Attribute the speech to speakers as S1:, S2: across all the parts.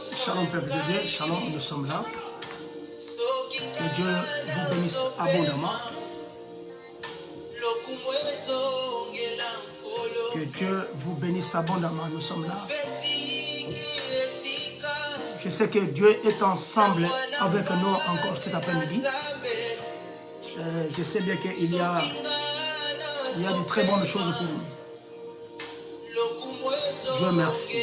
S1: Shalom peuple de Dieu, shalom, nous sommes là. Que Dieu vous bénisse abondamment. Que Dieu vous bénisse abondamment, nous sommes là. Je sais que Dieu est ensemble avec nous encore cet après-midi. Je sais bien qu'il y a de très bonnes choses pour nous. Dieu merci.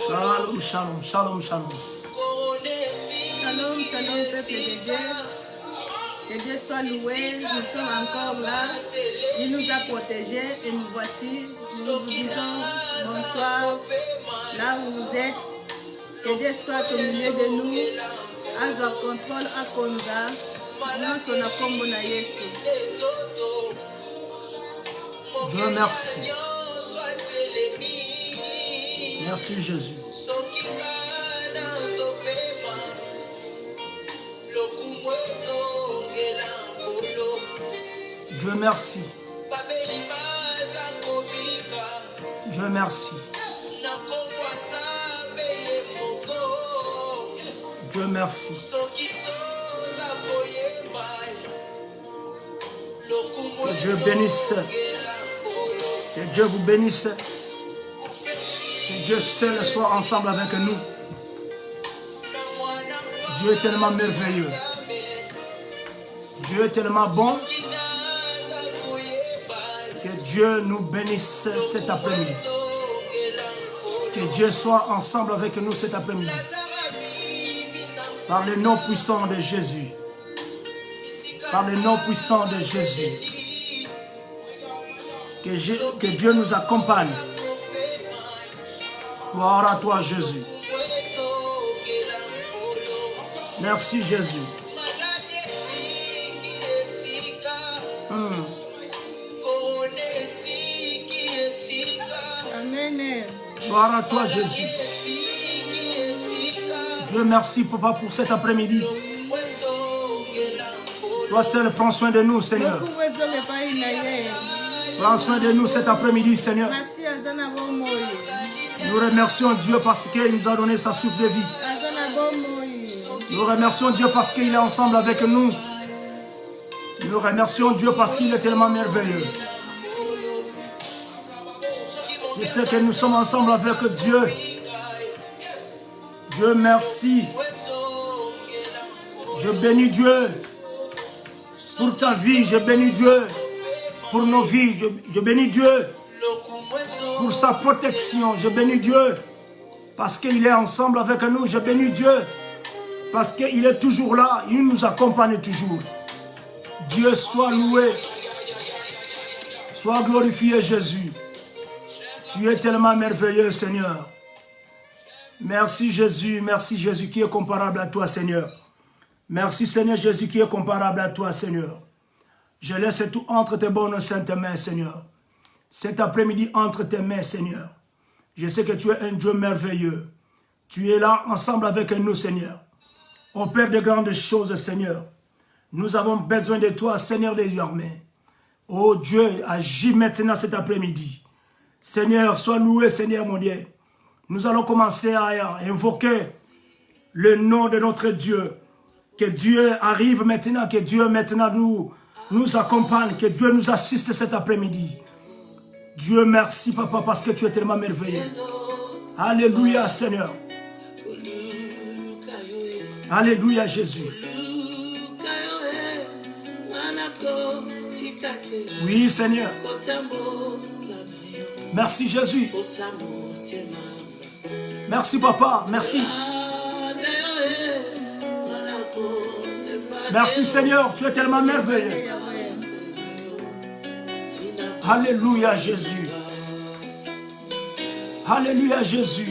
S1: Shalom, shalom, shalom, shalom.
S2: Shalom, shalom, peuple de Dieu. Que Dieu soit loué, nous sommes encore là. Il nous a protégés et nous voici. Nous vous disons bonsoir là où vous êtes. Que Dieu soit au milieu de nous. Aza contrôle à Konza. Nous sommes comme na Yesu.
S1: Dieu merci. Merci Jésus. Dieu merci. Dieu merci. Dieu merci. Que Dieu bénisse. Que Dieu vous bénisse. Que Dieu seul soit ensemble avec nous. Dieu est tellement merveilleux. Dieu est tellement bon. Que Dieu nous bénisse cet après-midi. Que Dieu soit ensemble avec nous cet après-midi. Par le nom puissant de Jésus. Par le nom puissant de Jésus. Que Dieu nous accompagne. Gloire à toi Jésus. Merci Jésus.
S2: Amen.
S1: Gloire à toi Jésus. Dieu merci Papa pour cet après-midi. Toi seul prends soin de nous Seigneur. Prends soin de nous cet après-midi Seigneur. Nous remercions Dieu parce qu'il nous a donné sa souffle de vie. Nous remercions Dieu parce qu'il est ensemble avec nous. Nous remercions Dieu parce qu'il est tellement merveilleux. Je sais que nous sommes ensemble avec Dieu. Dieu merci. Je bénis Dieu pour ta vie. Je bénis Dieu pour nos vies. Je bénis Dieu pour sa protection. Je bénis Dieu parce qu'il est ensemble avec nous. Je bénis Dieu parce qu'il est toujours là. Il nous accompagne toujours. Dieu soit loué. Sois glorifié Jésus. Tu es tellement merveilleux Seigneur. Merci Jésus qui est comparable à toi Seigneur. Merci Seigneur Jésus qui est comparable à toi Seigneur. Je laisse tout entre tes bonnes saintes mains Seigneur. Cet après-midi entre tes mains Seigneur. Je sais que tu es un Dieu merveilleux. Tu es là ensemble avec nous Seigneur. Au Père de grandes choses Seigneur. Nous avons besoin de toi Seigneur des armées. Oh Dieu, agis maintenant cet après-midi. Seigneur, sois loué Seigneur mon Dieu. Nous allons commencer à invoquer le nom de notre Dieu. Que Dieu arrive maintenant, que Dieu maintenant nous accompagne, que Dieu nous assiste cet après-midi. Dieu merci Papa parce que tu es tellement merveilleux. Alléluia Seigneur. Alléluia Jésus. Oui Seigneur. Merci Jésus. Merci Papa, merci. Merci Seigneur, tu es tellement merveilleux. Alléluia Jésus. Alléluia Jésus.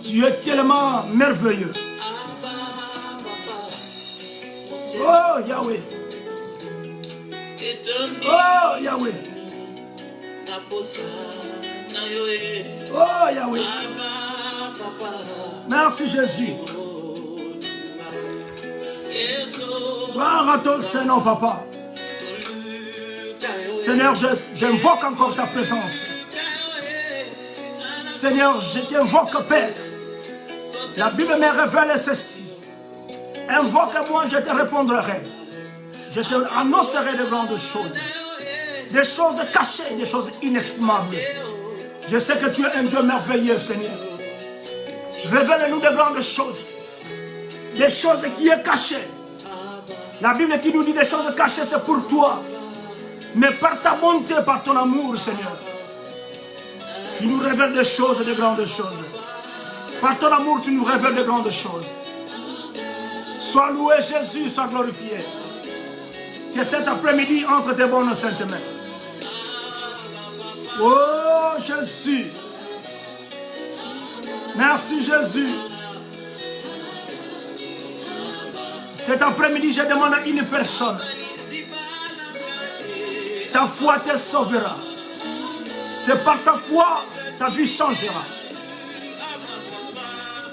S1: Tu es tellement merveilleux. Oh Yahweh. Oh Yahweh. Oh Yahweh. Merci Jésus. Gloire à ton Seigneur, Papa. Seigneur, j'invoque encore ta présence. Seigneur, je t'invoque, Père. La Bible me révèle ceci. Invoque-moi, je te répondrai. Je te annoncerai de grandes choses. Des choses cachées, des choses inestimables. Je sais que tu es un Dieu merveilleux, Seigneur. Révèle-nous de grandes choses. Des choses qui sont cachées. La Bible qui nous dit des choses cachées, c'est pour toi. Mais par ta bonté, par ton amour, Seigneur, tu nous révèles des choses, de grandes choses. Par ton amour, tu nous révèles de grandes choses. Sois loué, Jésus, sois glorifié. Que cet après-midi entre tes bonnes saintes mains. Oh, Jésus. Merci, Jésus. Cet après-midi, je demande à une personne. Ta foi te sauvera. C'est par ta foi, ta vie changera.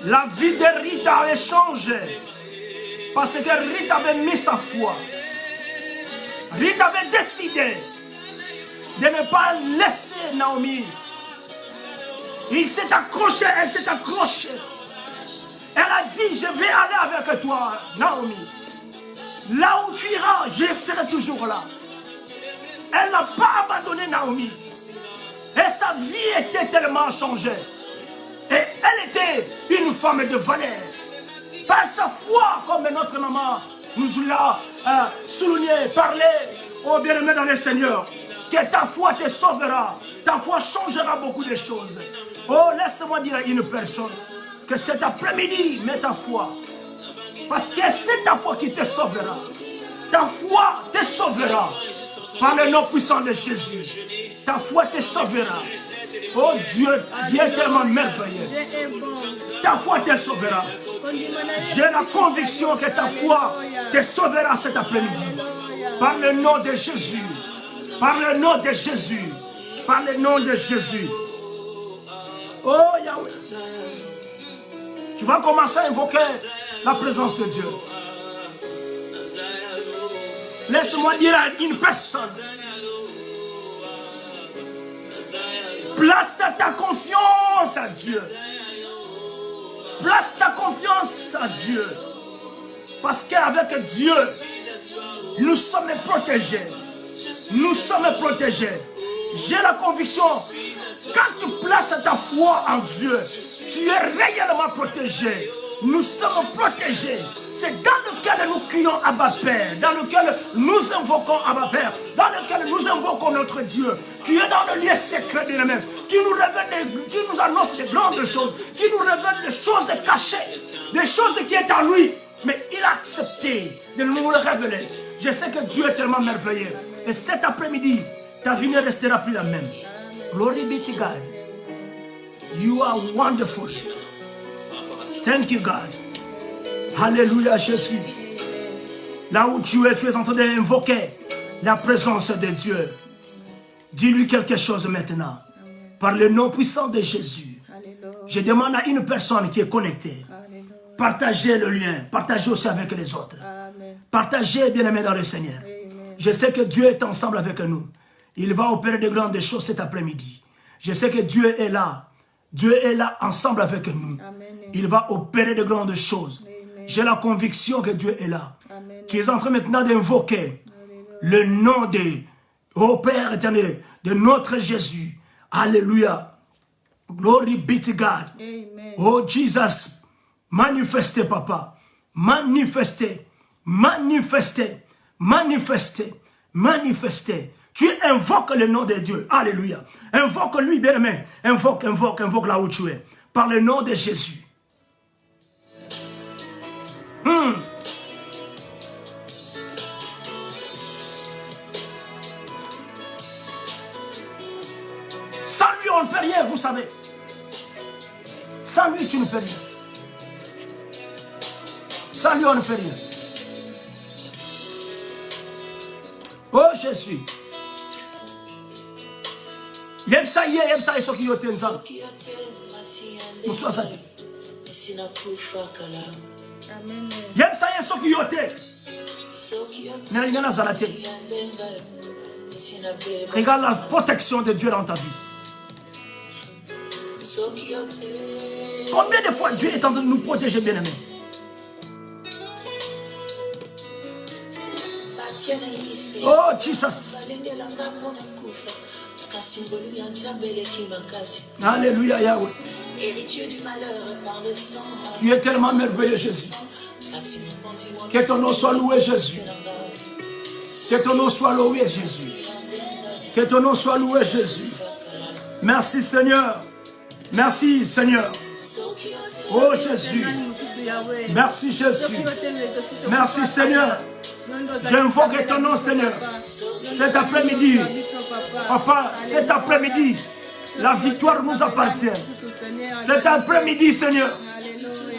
S1: La vie de Rita avait changé. Parce que Rita avait mis sa foi. Rita avait décidé de ne pas laisser Naomi. Il s'est accroché, elle s'est accrochée. Elle a dit, je vais aller avec toi, Naomi. Là où tu iras, je serai toujours là. Elle n'a pas abandonné Naomi. Et sa vie était tellement changée. Et elle était une femme de valeur. Par sa foi, comme notre maman nous l'a souligné, parlé, oh bien-aimé dans le Seigneur, que ta foi te sauvera. Ta foi changera beaucoup de choses. Oh, laisse-moi dire à une personne que cet après-midi, mets ta foi. Parce que c'est ta foi qui te sauvera. Ta foi te sauvera. Par le nom puissant de Jésus. Ta foi te sauvera. Oh Dieu, Dieu est tellement merveilleux. Ta foi te sauvera. J'ai la conviction que ta foi te sauvera cet après-midi. Par le nom de Jésus. Par le nom de Jésus. Par le nom de Jésus. Oh Yahweh. Tu vas commencer à invoquer la présence de Dieu. Laisse-moi dire à une personne. Place ta confiance à Dieu. Place ta confiance à Dieu. Parce qu'avec Dieu, nous sommes protégés. Nous sommes protégés. J'ai la conviction, quand tu places ta foi en Dieu, tu es réellement protégé. Nous sommes protégés. C'est dans lequel nous crions Abba Père, dans lequel nous invoquons Abba Père, dans lequel nous invoquons notre Dieu, qui est dans le lieu secret de lui-même, qui nous révèle, qui nous annonce des grandes choses, qui nous révèle des choses cachées, des choses qui sont en lui. Mais il a accepté de nous le révéler. Je sais que Dieu est tellement merveilleux. Et cet après-midi, ta vie ne restera plus la même. Glory be to God. You are wonderful. Thank you, God. Alléluia, Jésus. Là où tu es en train d'invoquer la présence de Dieu. Dis-lui quelque chose maintenant. Par le nom puissant de Jésus. Je demande à une personne qui est connectée. Partagez le lien. Partagez aussi avec les autres. Partagez, bien-aimés dans le Seigneur. Je sais que Dieu est ensemble avec nous. Il va opérer de grandes choses cet après-midi. Je sais que Dieu est là. Dieu est là ensemble avec nous. Il va opérer de grandes choses. J'ai la conviction que Dieu est là. Tu es en train maintenant d'invoquer le nom de, ô Père éternel, de notre Jésus. Alléluia. Glory be to God. Oh Jesus, manifestez, Papa. Manifestez, manifestez, manifestez, manifestez. Tu invoques le nom de Dieu. Alléluia. Invoque lui, bien-aimé. Invoque, invoque, invoque là où tu es. Par le nom de Jésus. Sans lui, on ne peut rien, vous savez. Sans lui, tu ne peux rien. Sans lui, on ne peut rien. Oh Jésus. Yem sa ye so ki yote nzam. Mouswa sa ti. Yem sa ye so ki yote. Regarde la protection de Dieu dans ta vie. Combien de fois Dieu est en train de nous protéger, bien-aimés? Oh, Jesus. Alléluia, Yahweh. Tu es tellement merveilleux, Jésus. Que ton nom soit loué, Jésus. Que ton nom soit loué, Jésus. Que ton nom soit loué, Jésus. Merci, Seigneur. Merci, Seigneur. Oh, Jésus. Merci, Jésus. Merci, Seigneur. J'invoque ton nom, Seigneur. Cet après-midi, Papa, cet après-midi, la victoire nous appartient. Cet après-midi, Seigneur.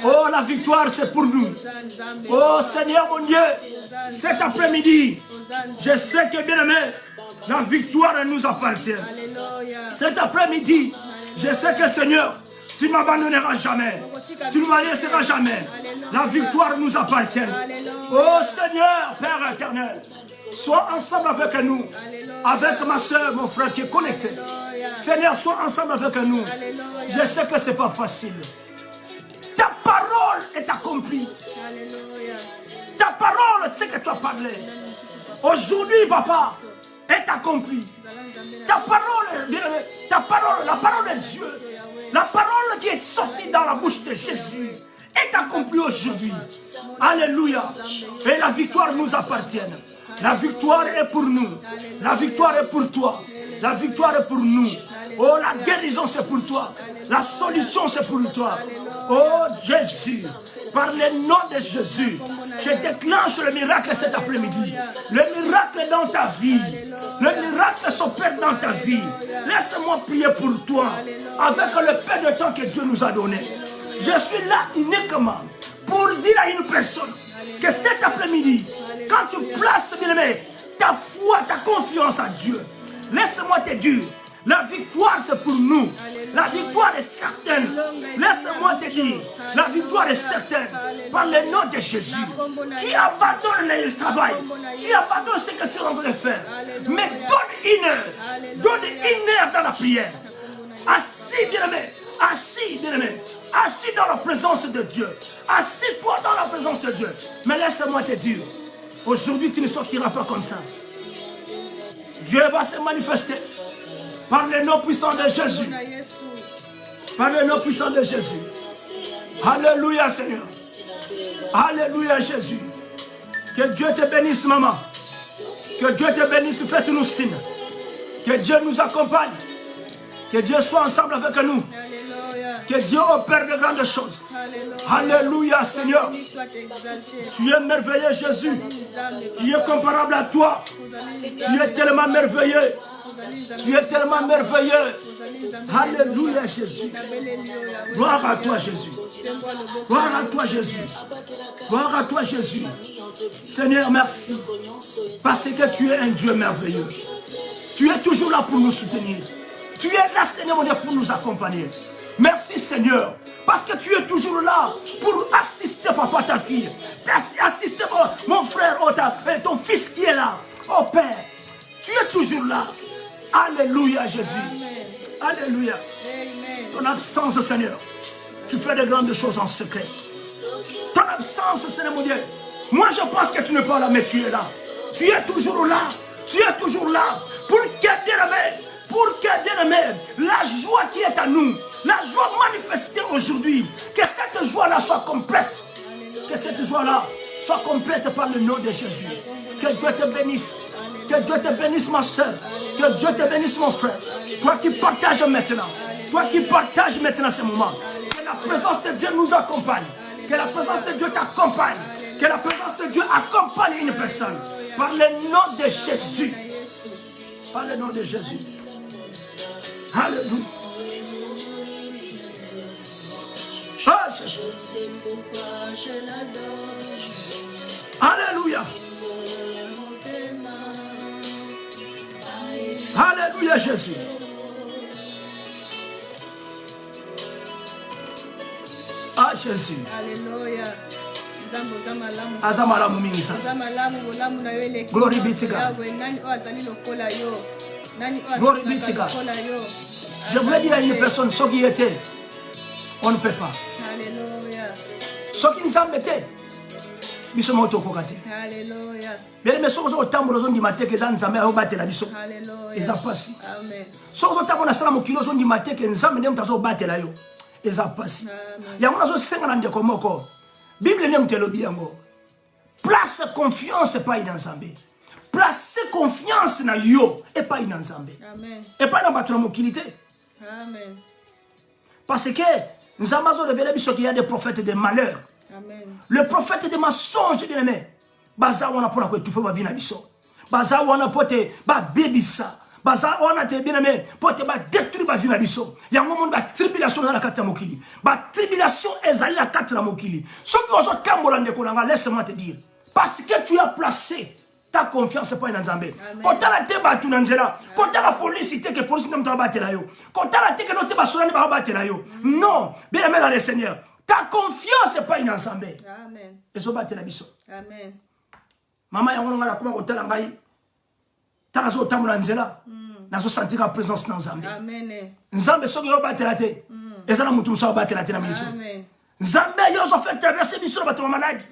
S1: Oh, la victoire, c'est pour nous. Oh, Seigneur, mon Dieu, cet après-midi, je sais que, bien-aimé, la victoire nous appartient. Cet après-midi, je sais que, Seigneur, tu ne m'abandonneras jamais. Tu ne me laisseras jamais. La victoire nous appartient. Oh, Seigneur, Père éternel, sois ensemble avec nous, avec ma soeur, mon frère qui est connecté. Seigneur, sois ensemble avec nous. Je sais que ce n'est pas facile. Ta parole est accomplie. Ta parole, c'est que tu as parlé. Aujourd'hui, Papa, est accomplie. Ta parole, la parole de Dieu, la parole qui est sortie dans la bouche de Jésus, est accomplie aujourd'hui. Alléluia. Et la victoire nous appartient. La victoire est pour nous. La victoire est pour toi. La victoire est pour nous. Oh, la guérison c'est pour toi. La solution c'est pour toi. Oh, Jésus. Par le nom de Jésus, je déclenche le miracle cet après-midi. Le miracle dans ta vie. Le miracle s'opère dans ta vie. Laisse-moi prier pour toi. Avec le peu de temps que Dieu nous a donné. Je suis là uniquement pour dire à une personne que cet après-midi, quand tu places, bien-aimé, ta foi, ta confiance à Dieu, laisse-moi te dire, la victoire c'est pour nous. La victoire est certaine. Laisse-moi te dire, la victoire est certaine. Par le nom de Jésus. Tu abandonnes le travail. Tu abandonnes ce que tu es en train de faire. Mais donne une heure dans la prière. Assis, bien-aimé. Assis, bien-aimé. Assis dans la présence de Dieu. Assis-toi dans la présence de Dieu. Mais laisse-moi te dire, aujourd'hui tu ne sortiras pas comme ça. Dieu va se manifester. Par le nom puissant de Jésus. Par le nom puissant de Jésus. Alléluia, Seigneur. Alléluia, Jésus. Que Dieu te bénisse, maman. Que Dieu te bénisse, faites-nous signe. Que Dieu nous accompagne. Que Dieu soit ensemble avec nous. Que Dieu opère de grandes choses. Alléluia, Seigneur. Tu es merveilleux, Jésus. Qui est comparable à toi. Tu es tellement merveilleux. Tu es tellement merveilleux. Alléluia, Jésus. Gloire à toi, Jésus. Gloire à toi, Jésus. Gloire à toi, Jésus. Seigneur, merci. Parce que tu es un Dieu merveilleux. Tu es toujours là pour nous soutenir. Tu es là, Seigneur, mon Dieu, pour nous accompagner. Merci, Seigneur. Parce que tu es toujours là pour assister, papa, ta fille. Assister, mon frère, ton fils qui est là. Oh, Père, tu es toujours là. Alléluia, Jésus. Alléluia. Ton absence, Seigneur, tu fais de grandes choses en secret. Ton absence, Seigneur, mon Dieu. Moi, je pense que tu n'es pas là, mais tu es là. Tu es toujours là. Tu es toujours là. Pour que, bien-aimé, la joie qui est à nous, la joie manifestée aujourd'hui, que cette joie-là soit complète. Que cette joie-là soit complète par le nom de Jésus. Que Dieu te bénisse. Que Dieu te bénisse, ma soeur. Que Dieu te bénisse, mon frère. Toi qui partages maintenant. Toi qui partages maintenant ce moment. Que la présence de Dieu nous accompagne. Que la présence de Dieu t'accompagne. Que la présence de Dieu accompagne une personne. Par le nom de Jésus. Par le nom de Jésus. Alléluia. Ah, Jésus. Alléluia. Alléluia, Jésus. Jésus.
S2: Alléluia.
S1: Azamalamu mingisa. Glory be to God. Glory be to God. Je voulais dire à une personne, ce qui était, on ne peut pas.
S2: Alléluia.
S1: Ce qui nous embêtait, biso moto kokate.
S2: Alléluia.
S1: Bien mais soki otambola ozondima te ke eza nzambe azobatela biso eza pasi. Soki otambola nasala mokili ozondima te ke nzambe nde moto azobatela yo eza pasi. Yango nazosenga na ndeko moko Bible nde moto elobi yango place confiance epai na nzambe, place confiance na yo epai na nzambe, epai na bato na mokili te. Parce que nzambe azorevele biso qu'il y a des prophètes de malheur.
S2: Amen.
S1: Le prophète de mensonge, bien aimé. Baza wana pona ko etufa ba vina biso. Baza wana pote ba bebisa. Baza wana te bien aimé. Pote ba détruire ba vina biso. Yango monde ba tribulation na la kati ya mokili. Ba tribulation ezali la kati na mokili. Soki ozo tambola ndeko nanga, laisse-moi te dire. Parce que tu as placé ta confiance pas dans Nzambe. Quand tu as te batu na nzela, quand tu as la police te que police n'aime pas battre la yo. Quand tu as te que l'autre basura ne va battre la yo. Non, bien aimé dans le Seigneur. Ta confiance n'est pas in ensemble.
S2: Amen.
S1: Et so battre la biso.
S2: Amen.
S1: Maman yango ngala kuma kotala ngai. Tala zo tamula nzela. Nazo sentir la présence dans Nzambe.
S2: Amen.
S1: Nzambe soki yo battre la te. Ezala mutu muso battre la te na minute.
S2: Amen.
S1: Nzambe yo zo fait traverser biso bato malade.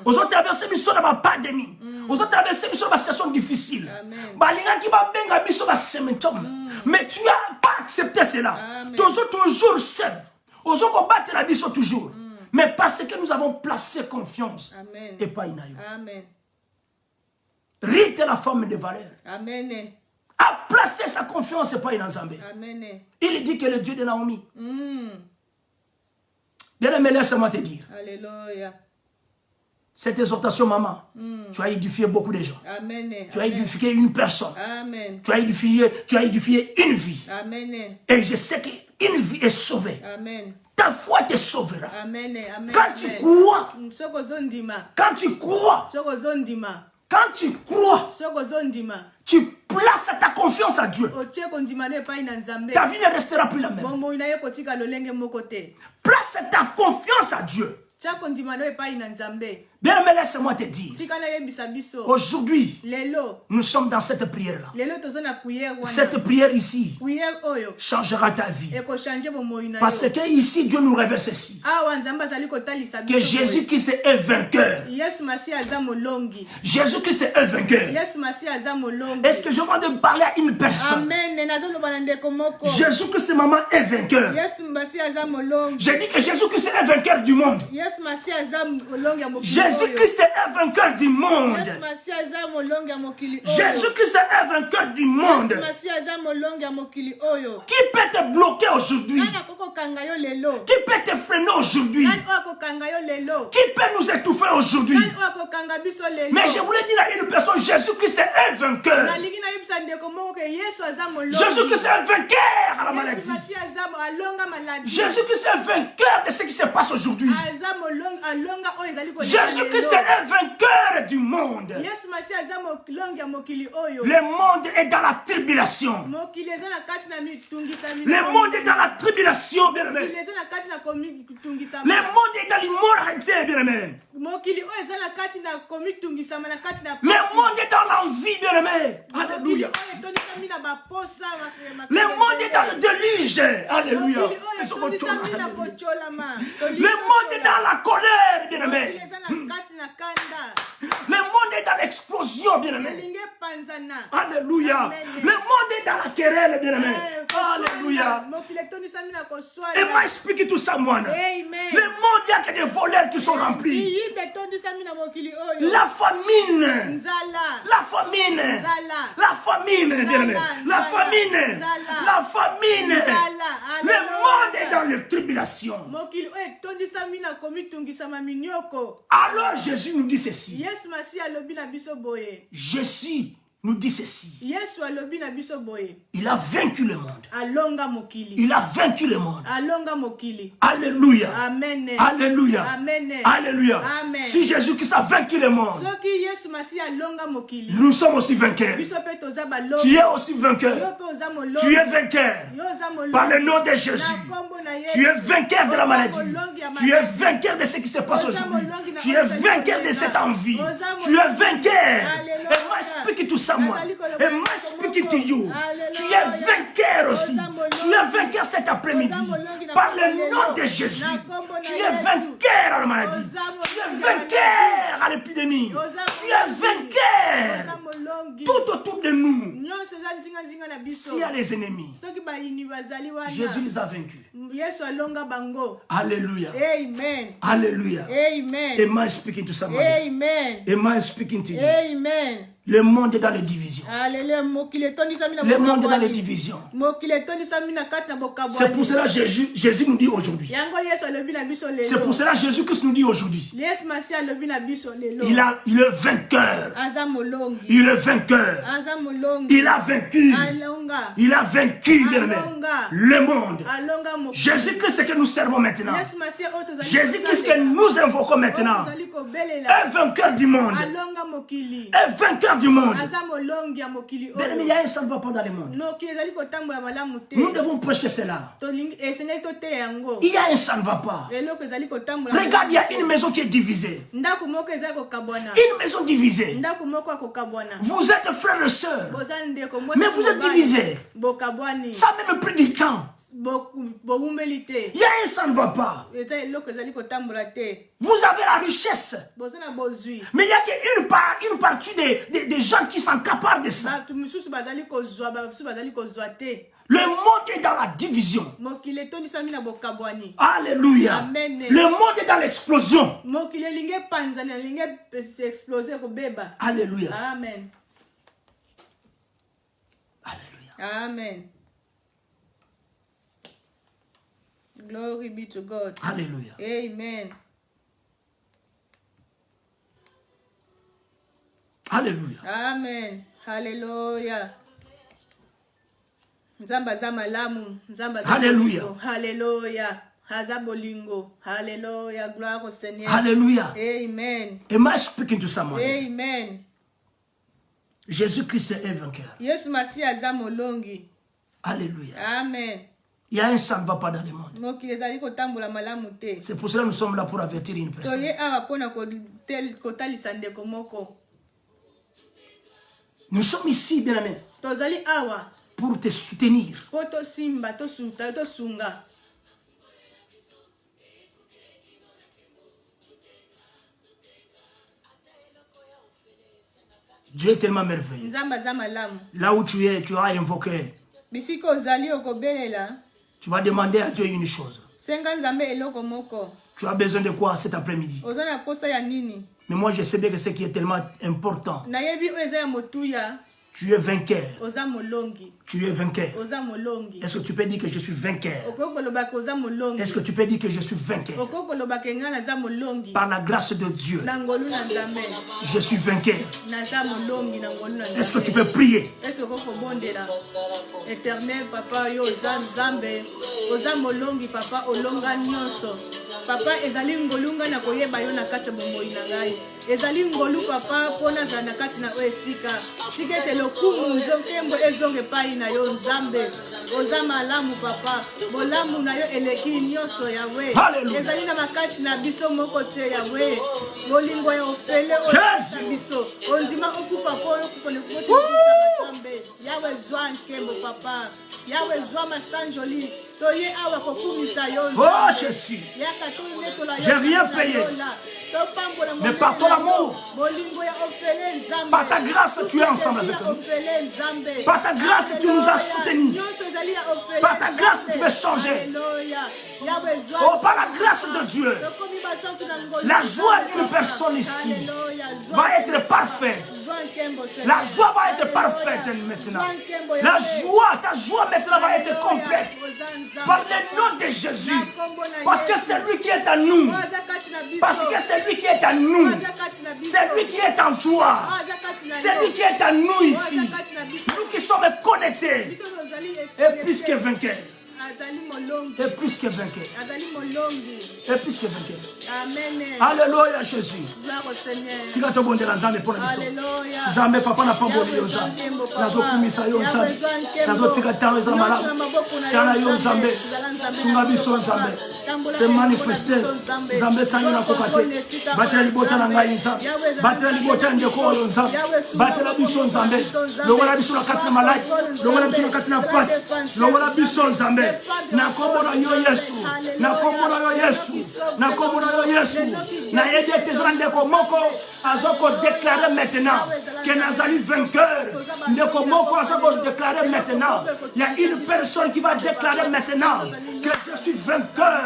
S1: Ozo traverser biso na ba pandémie. Ozo traverser biso ba situation difficile. Balinga ki ba benga biso ba symptômes. Mais tu as pas accepté cela. Toujours seul. Ozo ko battre la biso toujours. Mais parce que nous avons placé confiance.
S2: Amen.
S1: Et pas inayo.
S2: Amen.
S1: Rite la femme de valeur.
S2: Amen.
S1: A placé sa confiance et pas in Nzambe.
S2: Amen.
S1: Il dit que le Dieu de Naomi. Bien aimé, laisse-moi te dire.
S2: Alléluia.
S1: Cette exhortation, maman, tu as édifié beaucoup de gens.
S2: Amen.
S1: Tu as édifié une personne.
S2: Amen.
S1: Tu as édifié une vie.
S2: Amen.
S1: Et je sais qu'une vie est sauvée.
S2: Amen.
S1: Ta foi te sauvera.
S2: Amen. Amen.
S1: Quand tu crois, quand tu crois, tu places ta confiance à Dieu. Ta vie ne restera plus la même. Place ta confiance à Dieu. Bien aimé, laisse-moi te dire. Aujourd'hui, nous sommes dans cette prière-là. Cette prière ici changera ta vie. Parce que ici, Dieu nous révèle ceci. Que Jésus-Christ est vainqueur. Jésus-Christ est vainqueur. Est-ce que je viens de parler à une personne? Jésus-Christ, maman, est vainqueur. Je dis que Jésus-Christ est vainqueur du monde. Jésus-Christ est vainqueur du monde. Jésus-Christ est vainqueur du monde. Qui peut te bloquer aujourd'hui? Qui peut te freiner aujourd'hui? Qui peut nous étouffer aujourd'hui? Mais je voulais dire à une personne, Jésus-Christ est vainqueur. Jésus-Christ est vainqueur à la maladie. Jésus-Christ est vainqueur de ce qui se passe aujourd'hui. Jésus-Christ est vainqueur du monde. Le monde est dans la tribulation. Le monde est dans la tribulation, bien aimé. Le monde est dans l'immoralité, bien aimé. Le monde est dans l'envie, bien aimé. Alléluia. Le monde est dans le déluge. Alléluia. Le monde est dans la colère, bien aimé. Le monde est dans l'explosion, bien aimé. Alléluia. Le monde est dans la querelle, bien aimé. Alléluia. Et moi, explique tout ça, moi. Le monde, il n'y a que des voleurs qui sont remplis. La famine. La famine. La famine, bien aimé. La famine. La famine. Le monde est dans les tribulations. Alors Jésus nous dit ceci. Jésus nous dit ceci. Il a vaincu le monde. Il a vaincu le monde. Alléluia.
S2: Amen.
S1: Alléluia.
S2: Amen.
S1: Alléluia.
S2: Amen.
S1: Si Jésus-Christ a vaincu le monde, nous sommes aussi vainqueurs. Tu es aussi vainqueur. Tu es vainqueur. Par le nom de Jésus. Tu es vainqueur de la maladie. Tu es vainqueur de ce qui se passe aujourd'hui. Tu es vainqueur de cette envie. Tu es vainqueur. Et moi, speak to someone. Et moi, speak to you. Tu es vainqueur aussi. Tu es vainqueur cet après-midi. Par le nom de Jésus. Tu es vainqueur à la maladie. Tu es vainqueur à l'épidémie. Tu es vainqueur. Tout autour de nous. S'il y a les ennemis, Jésus les a vaincus. Alléluia.
S2: Amen.
S1: Alléluia.
S2: Amen.
S1: Am I speaking to somebody?
S2: Amen.
S1: Am I speaking to you?
S2: Amen.
S1: Le monde est dans les divisions.
S2: Alléluia.
S1: Le monde est dans les divisions. C'est pour cela que Jésus nous dit aujourd'hui. C'est pour cela que Jésus-Christ nous dit aujourd'hui. Il est vainqueur. Il est vainqueur. Il a vaincu. Il a vaincu, bien-aimé, le monde. Jésus-Christ, c'est que nous servons maintenant. Jésus-Christ que nous invoquons maintenant. Un vainqueur du monde. Un vainqueur du monde. Bien-aimé, il y a un ça ne va pas dans le monde. Nous devons prêcher cela. Il y a un ça ne va pas. Regarde, il y a une maison qui est divisée. Une maison divisée. Vous êtes frères et sœurs, mais vous êtes divisés. Ça a même pris du temps. Il y a un ça ne va pas. Vous avez la richesse. Mais il y a qu'une partie des gens qui s'accaparent de ça. Le monde est dans la division. Alléluia. Le monde est dans l'explosion. Alléluia.
S2: Amen.
S1: Alléluia.
S2: Amen. Glory be to God.
S1: Alléluia.
S2: Amen.
S1: Alléluia.
S2: Amen. Hallelujah. Nzamba zamalamu.
S1: Alléluia.
S2: Hallelujah. Hazabolingo. Hallelujah. Gloire au Seigneur.
S1: Alléluia.
S2: Amen.
S1: Am I speaking to someone?
S2: Amen.
S1: Jésus-Christ est vainqueur.
S2: Yesu Masihi azamolongi.
S1: Alléluia.
S2: Amen.
S1: Il y a un ça ne va pas dans le monde. C'est pour cela que nous sommes là pour avertir une personne. Nous sommes ici, bien-aimés, pour te soutenir. Dieu est tellement merveilleux. Là où tu es, tu as invoqué. Tu vas demander à Dieu une chose. Tu as besoin de quoi cet après-midi? Mais moi, je sais bien que ce qui est tellement important. Tu es vainqueur. Tu es vainqueur. Est-ce que tu peux dire que je suis vainqueur? Est-ce que tu peux dire que je suis vainqueur? Par la grâce de Dieu, je suis vainqueur. Est-ce que tu peux prier?
S2: Éternel papa yo zambe ozamolongi papa olonga nyonso papa ezali ngolunga na koyeba yo na kati bomoi na ngai ezali ngolu papa pona za na kati na esika sikete lokumu nzokembo ezonge pai na yo nzambe ozamalamu papa bolamu na yo eleki nyonso yawe ezali na makati na biso moko te yawe bolingo ya ofele na biso ondima okufa po okufole kote nzambe yawe zwa nkembo papa yawe zwa masanjoli toye awa kokumisa yo
S1: oh Jésus, j'ai rien payé, mais par ton amour, par ta grâce, tu es ensemble avec nous. Par ta grâce, tu nous as soutenus. Par ta grâce, tu veux changer. Oh, par la grâce de Dieu, la joie d'une personne ici va être parfaite. La joie va être parfaite maintenant. La joie, ta joie maintenant va être complète. Par le nom de Jésus. Parce que c'est lui qui est à nous. Parce que c'est lui qui est à nous. C'est lui qui est en toi. C'est lui qui est à nous ici. Nous qui sommes connectés. Et plus que vainqueurs. Et plus que vainqueur. Et plus que vainqueur.
S2: Amen.
S1: Alléluia Jésus.
S2: Gloire au Seigneur.
S1: Tika to bonde la nzambe pour la biso.
S2: Alléluia.
S1: Nzambe papa na pamboli yo nzambe. Nazo kumisa yo nzambe. Nazo tika tano za malamu. Tana yo nzambe. Sunga biso nzambe. Se manifester. Nzambe sanyo na kokate. Batela libota na ngai nzambe. Batela libota ndeko yo nzambe. Batela biso nzambe. Longola biso na kati na malaki. Longola biso na kati na pasi. Longola biso nzambe. Na kombo na yo Yesu. Na kombo na yo Yesu. Na kombo na yo Yesu. Na yedi tezana ndeko moko azoko déclarer maintenant que Nazali vainqueur. Ndeko moko azoko déclarer maintenant. Il y a une personne qui va déclarer maintenant que je suis vainqueur.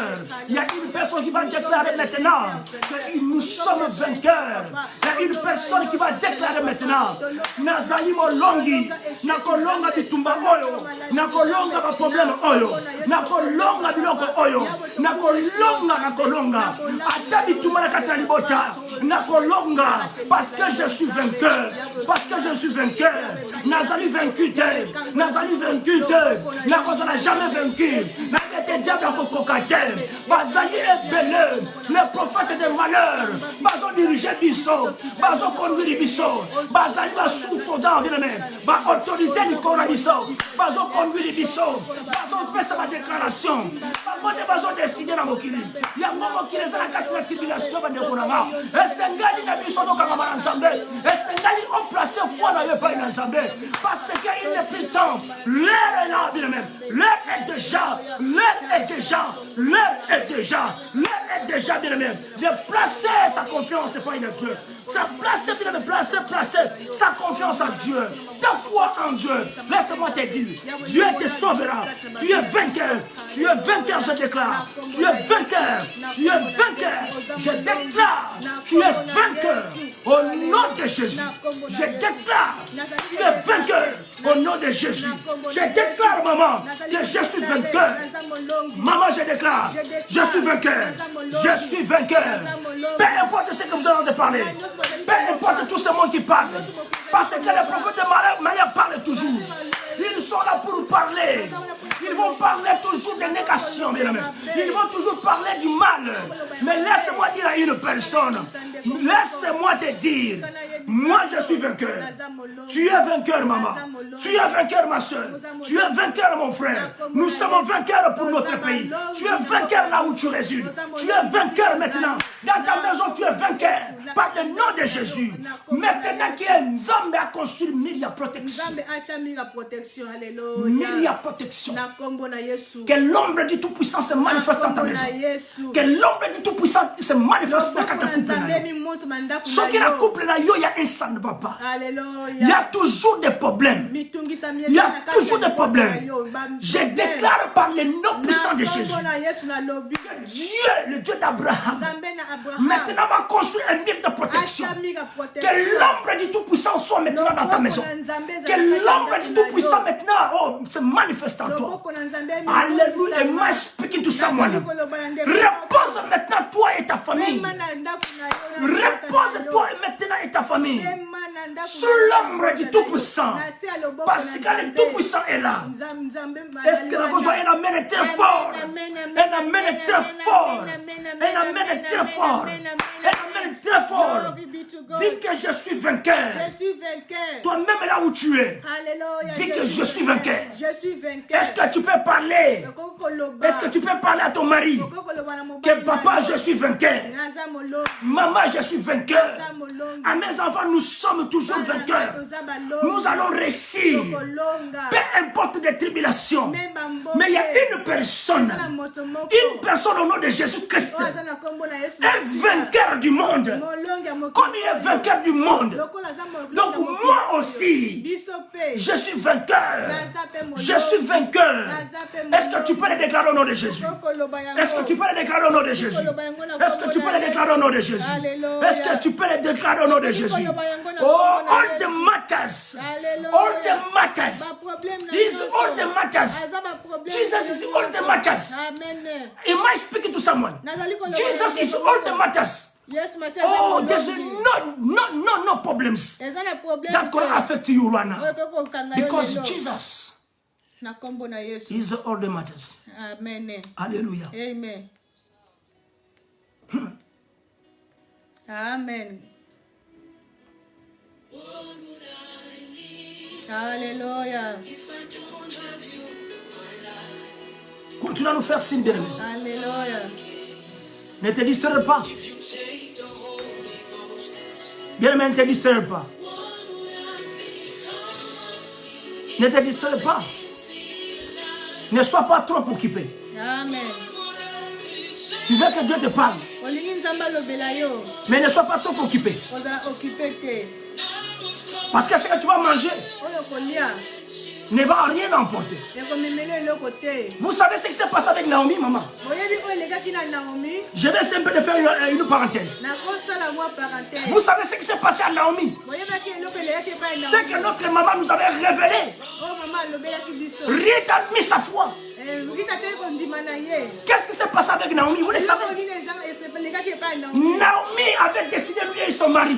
S1: Il y a une personne qui va déclarer maintenant que nous sommes vainqueurs. Il y a une personne qui va déclarer maintenant Nazali molongi. Nakolonga bitumba oyo. Nakolonga ba problème oyo. Nakolonga biloko oyo. Nakolonga. Ata bitumba na kata libota. Nakolonga. Parce que je suis vainqueur. Parce que je suis vainqueur. Nazali vaincu. Nazali vaincu. Nakosa n'a jamais vaincu. N'avait diable à cocatel. Bazali est belé. Les prophètes de malheur. Bazo diriger biso. Bazo conduire biso. Bazali va souffrir dans le même. Ba autorité du corps biso. Bazo conduire biso. Bazo faire sa déclaration. Bazo décider dans mokili. Il y a moment qui les a la quatrième tribulation de Konanga. Et c'est ngani na biso donc à l'ensemble. Et c'est ngani on place foi dans le pays l'ensemble. Parce qu'il n'est plus temps. L'heure est là, bien même. L'heure est déjà, bien même. De placer sa confiance en Dieu. Placer sa confiance en Dieu. Ta foi en Dieu. Laisse-moi te dire, Dieu te sauvera. Tu es vainqueur. Tu es vainqueur, je déclare. Tu es vainqueur. Tu es vainqueur. Je déclare. Tu es vainqueur. Au nom de Jésus. Je déclare. Tu es vainqueur. Au nom de Jésus. Je déclare, maman, que je suis vainqueur. Maman, je déclare. Je suis vainqueur. Je suis vainqueur. Peu importe ce que vous allez parler. Peu importe tout ce monde qui parle. Parce que les prophètes de malheur parlent toujours. Ils sont là pour parler. Ils vont parler toujours de négation, bien aimé. Ils vont toujours parler du mal. Mais laisse-moi dire à une personne. Laisse-moi te dire. Moi, je suis vainqueur. Tu es vainqueur, maman. Tu es vainqueur, ma soeur. Tu es vainqueur, mon frère. Nous sommes vainqueurs pour notre pays. Tu es vainqueur là où tu résides. Tu es vainqueur maintenant. Dans ta maison, tu es vainqueur. Par le nom de Jésus. Maintenant qu'il y a une zone à construire, il y a protection. Il y a protection. Que l'ombre du Tout-Puissant se manifeste dans ta maison. Que l'ombre du Tout-Puissant se manifeste dans ta couple. Ce qui est la couple, il y a un sang ne va pas. Il y a toujours des problèmes. Il y a toujours des problèmes. Je déclare par le nom puissant de Jésus que Dieu, le Dieu d'Abraham, maintenant va construire un mur de protection. Que l'ombre du Tout-Puissant soit maintenant dans ta maison. Que l'ombre du Tout-Puissant maintenant se manifeste en toi. Alléluia. Am I speaking to someone? Repose maintenant toi et ta famille. Repose toi maintenant et ta famille. Sous l'ombre du Tout-Puissant. Parce que le Tout-Puissant est là. Est-ce que la besoin d'un amen très fort? Un amen très fort. Un amen très fort. Un amen très fort. Dis que je suis vainqueur. Toi-même là où tu es. Dis que je suis vainqueur. Est-ce que tu peux parler? Est-ce que tu peux parler à ton mari? Que papa, je suis vainqueur. Maman, je suis vainqueur. À mes enfants, nous sommes toujours vainqueurs. Nous allons réussir. Peu importe des tribulations. Mais il y a une personne au nom de Jésus-Christ. Un vainqueur du monde. Comme il est vainqueur du monde. Donc moi aussi, je suis vainqueur. Je suis vainqueur. Est-ce que tu peux le déclarer au nom de Jésus? Est-ce que tu peux le déclarer au nom de Jésus? Est-ce que tu peux le déclarer au nom de Jésus? Est-ce que tu peux le déclarer au nom de Jésus? Oh, all the matters. All the matters. These all the matters. Jesus is all the matters. Am I speaking to someone? Jesus is all the matters. Oh, there's no problems that could affect you right now. Because Jesus
S2: Na kombo na Yesu.
S1: Is all that matters.
S2: Amen.
S1: Alléluia.
S2: Amen. Amen. Alléluia.
S1: Continue à nous faire signe, bien-aimé.
S2: Alléluia.
S1: Ne te distrais pas. Bien-aimé, ne te distrais pas. Ne te distrais pas. Ne sois pas trop occupé.
S2: Amen.
S1: Tu veux que Dieu te parle. Mais ne sois pas trop occupé. Parce que ce que tu vas manger ne va rien emporter. Vous savez ce qui s'est passé avec Naomi, maman? Je vais simplement faire une parenthèse. Vous savez ce qui s'est passé à Naomi? C'est que notre maman nous avait révélé. Rien n'a mis sa foi. Qu'est-ce qui s'est passé avec Naomi? Vous le savez? Naomi avait décidé lui et son mari.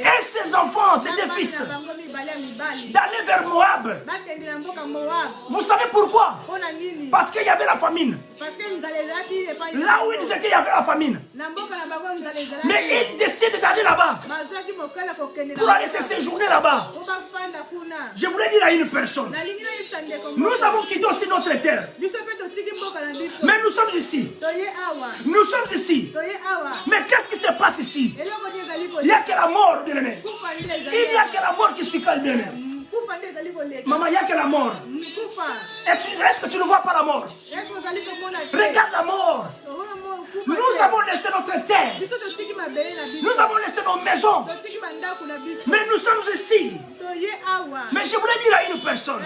S1: Et ses enfants, ses deux fils, d'aller vers Moab. Vous savez pourquoi? Parce qu'il y avait la famine. Là où ils étaient, il y avait la famine. Mais ils décident d'aller là-bas pour aller se séjourner là-bas. Je voulais dire à une personne, nous avons quitté aussi notre terre. Mais nous sommes ici. Nous sommes ici. Mais qu'est-ce qui se passe ici? Il n'y a que la mort, bien-aimé. Il n'y a que la mort qui suit calme, bien-aimé. Maman, il n'y a que la mort. Est-ce que tu ne vois pas la mort? Regarde la mort. Nous avons laissé notre terre. Nous avons laissé nos maisons. Mais nous sommes ici. Mais je voulais dire à une personne,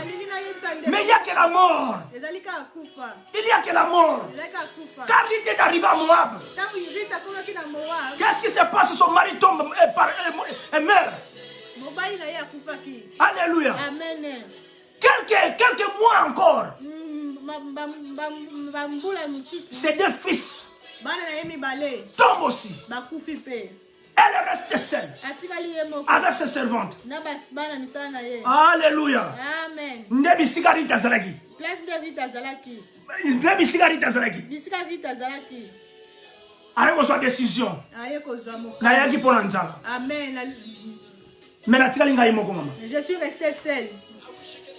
S1: mais il n'y a que la mort. Il n'y a que la mort. Car Ruth est arrivée à Moab. Qu'est-ce qui se passe? Son mari tombe et meurt. Alléluia. Quelques mois encore. Ses deux fils tombent aussi. Elle reste seule avec ses servantes. Alléluia. Ndebi sigarita zalaki. Ndebi sigarita zalaki. Avec sa décision. Na yaki pour l'anzala.
S2: Amen.
S1: Mais na tikali ngai moko mama.
S2: Je suis restée seule.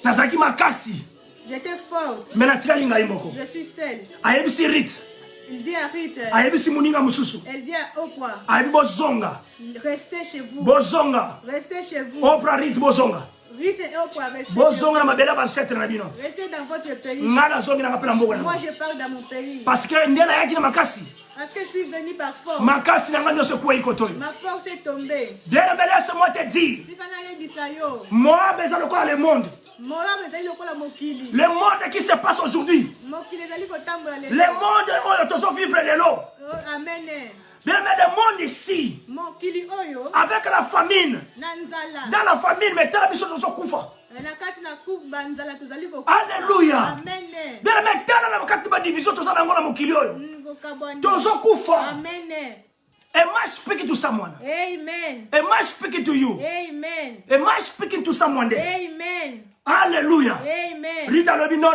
S1: Nazaki makasi.
S2: J'étais forte.
S1: Mais na tikali ngai moko.
S2: Je suis seule.
S1: Ayebisi Ruth.
S2: Il dit à Ruth.
S1: Ayebisi muninga mususu.
S2: Elle dit à Oprah.
S1: Ayebi bozonga.
S2: Restez chez vous.
S1: Bozonga.
S2: Restez chez vous.
S1: Oprah Ruth bozonga.
S2: Ruth et Oprah, restez.
S1: Bozonga na mabela bansetre na bino.
S2: Restez dans votre pays.
S1: Ngala zongi na kapela mboka na.
S2: Moi je parle dans mon pays.
S1: Parce que ndela yaki na makasi.
S2: Parce que je suis venue par force.
S1: Makasi na ngando se kwa ikotoyo.
S2: Ma force est tombée.
S1: Bien laisse-moi te dire. Moi, mais dans le monde. Le monde qui se passe aujourd'hui. Le monde où nous sommes vivre de l'eau.
S2: Amen.
S1: Bien, mais le monde ici, avec la famine, dans la famine, mais dans la mission de Koufa. Alléluia. Bien, mais dans la division, nous avons Koufa. Am I speaking to someone?
S2: Amen.
S1: Am I speaking to you?
S2: Amen.
S1: Am I speaking to someone there?
S2: Amen.
S1: Alléluia.
S2: Amen.
S1: Rita lobi non.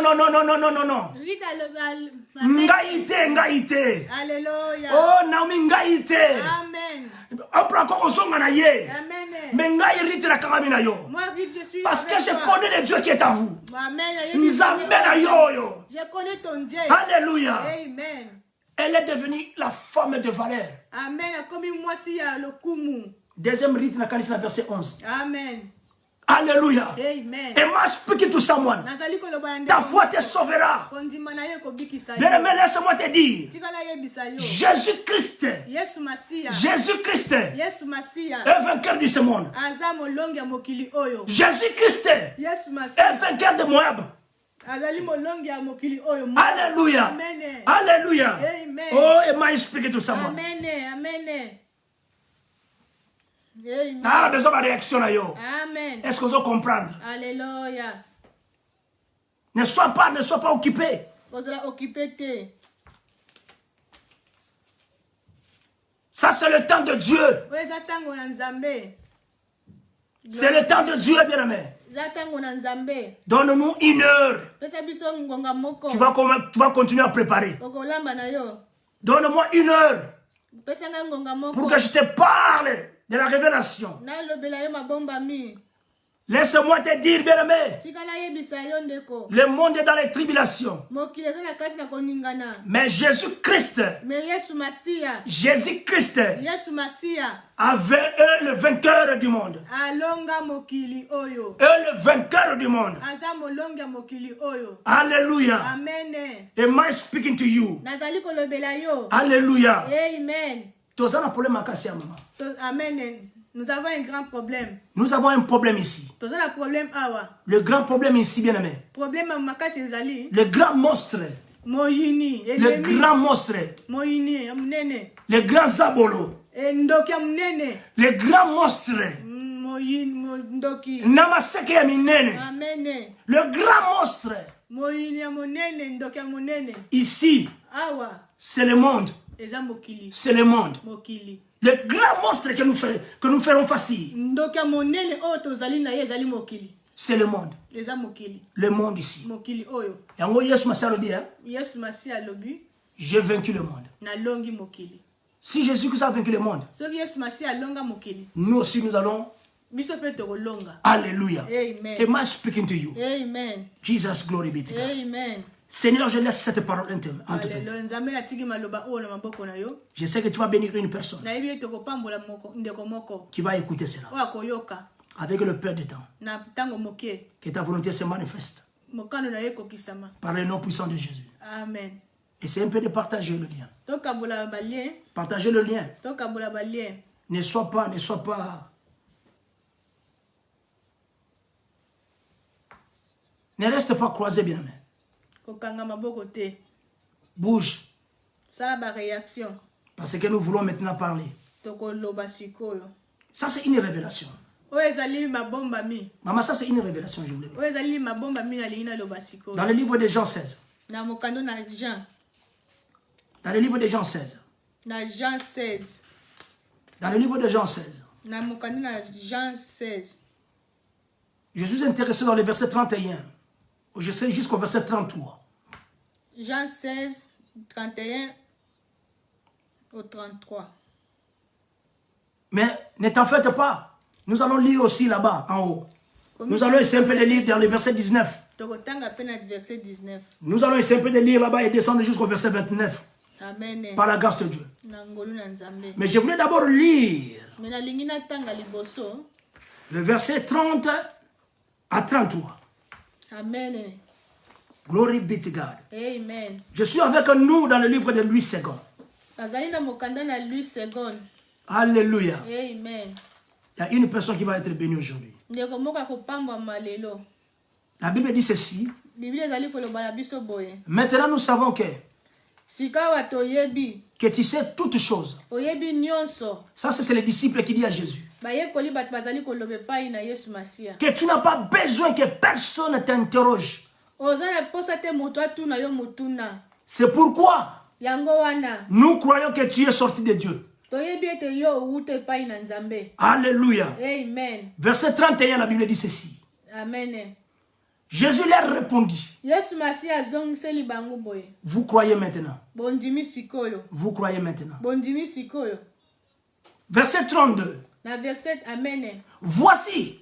S2: Rita
S1: Ngaite.
S2: Alléluia.
S1: Oh, Naomi ngaite.
S2: Amen.
S1: Oprah koko zonga na ye.
S2: Amen.
S1: Mais ngai Rita na kangami na yo.
S2: Moi je suis.
S1: Parce que je connais le Dieu qui est à vous.
S2: Amen.
S1: Nzambe na yo.
S2: Je connais ton Dieu.
S1: Alléluia.
S2: Amen.
S1: Elle est devenue la femme de valeur.
S2: Amen. Comme moi si le kumu.
S1: Deuxième rite na kanisa verset 11.
S2: Amen.
S1: Alléluia.
S2: Amen.
S1: Et moi speaking to someone. Ta foi te sauvera. Bien-aimé, laisse-moi te dire. Jésus-Christ. Jésus-Christ est vainqueur de ce monde. Jésus-Christ est vainqueur de Moab. Alléluia.
S2: Amen.
S1: Alléluia.
S2: Amen.
S1: Oh, am I speaking to someone?
S2: Amen. Amen. Amen.
S1: Ah, besoin de réaction là, yo.
S2: Amen.
S1: Est-ce que vous comprenez?
S2: Alléluia.
S1: Ne sois pas occupé.
S2: Vous allez occuper.
S1: Ça, c'est le temps de Dieu. C'est le temps de Dieu, bien-aimé. Donne-nous 1 heure. Tu vas continuer à préparer. Donne-moi 1 heure pour que je te parle de la révélation. Laisse-moi te dire, bien-aimé, le monde est dans les tribulations. Mais Jésus-Christ avait eux le vainqueur du monde. Eux le vainqueur du monde. Alléluia. Am I speaking to you? Alléluia.
S2: Amen. Nous avons un grand problème.
S1: Nous avons un problème ici. Le grand problème ici, bien-aimé. Le grand monstre. Le grand monstre. Le grand zabolo. Le grand monstre. Namaseke ya minene. Le grand monstre. Ici, c'est le monde. C'est le monde. Le grand monstre que nous ferons face. C'est le monde. Le monde ici. J'ai vaincu le monde. Si Jésus-Christ a vaincu le monde, nous aussi nous allons. Alléluia. Am I speaking to you?
S2: Amen.
S1: Jesus, glory be to God.
S2: Amen.
S1: Seigneur, je laisse cette parole entre tes mains. Je sais que tu vas bénir une personne qui va écouter cela. Avec le Père du temps. Que ta volonté se manifeste. Par le nom puissant de Jésus.
S2: Amen.
S1: Et c'est un peu de partager le lien. Partagez le lien. Ne sois pas. Ne reste pas croisé, bien-aimé. Bouge. Parce que nous voulons maintenant parler. Ça, c'est une révélation. Maman, ça, c'est une révélation, je voulais dire. Dans le livre de Jean 16. Dans le livre de Jean 16. Dans le livre de Jean 16. Je suis intéressé dans le verset 31. Je sais jusqu'au verset 33.
S2: Jean 16, 31 au 33.
S1: Mais ne t'en faites pas. Nous allons lire aussi là-bas, en haut. Nous allons essayer un peu de lire dans le verset 19. Nous allons essayer un peu de lire là-bas et descendre jusqu'au verset 29.
S2: Amen.
S1: Par la grâce de Dieu. Mais je voulais d'abord lire le verset 30 à 33.
S2: Amen.
S1: Glory be to God.
S2: Amen.
S1: Je suis avec nous dans le livre de Louis II. Alléluia.
S2: Amen.
S1: Il y a une personne qui va être bénie aujourd'hui. La Bible dit ceci. Maintenant nous savons que tu sais toutes choses. Ça c'est les disciples qui disent à Jésus. Que tu n'as pas besoin que personne t'interroge. C'est pourquoi nous croyons que tu es sorti de Dieu. Alléluia.
S2: Amen.
S1: Verset 31, la Bible dit ceci.
S2: Amen.
S1: Jésus leur répondit. Vous croyez maintenant. Vous croyez maintenant. Verset 32.
S2: Amen.
S1: Voici.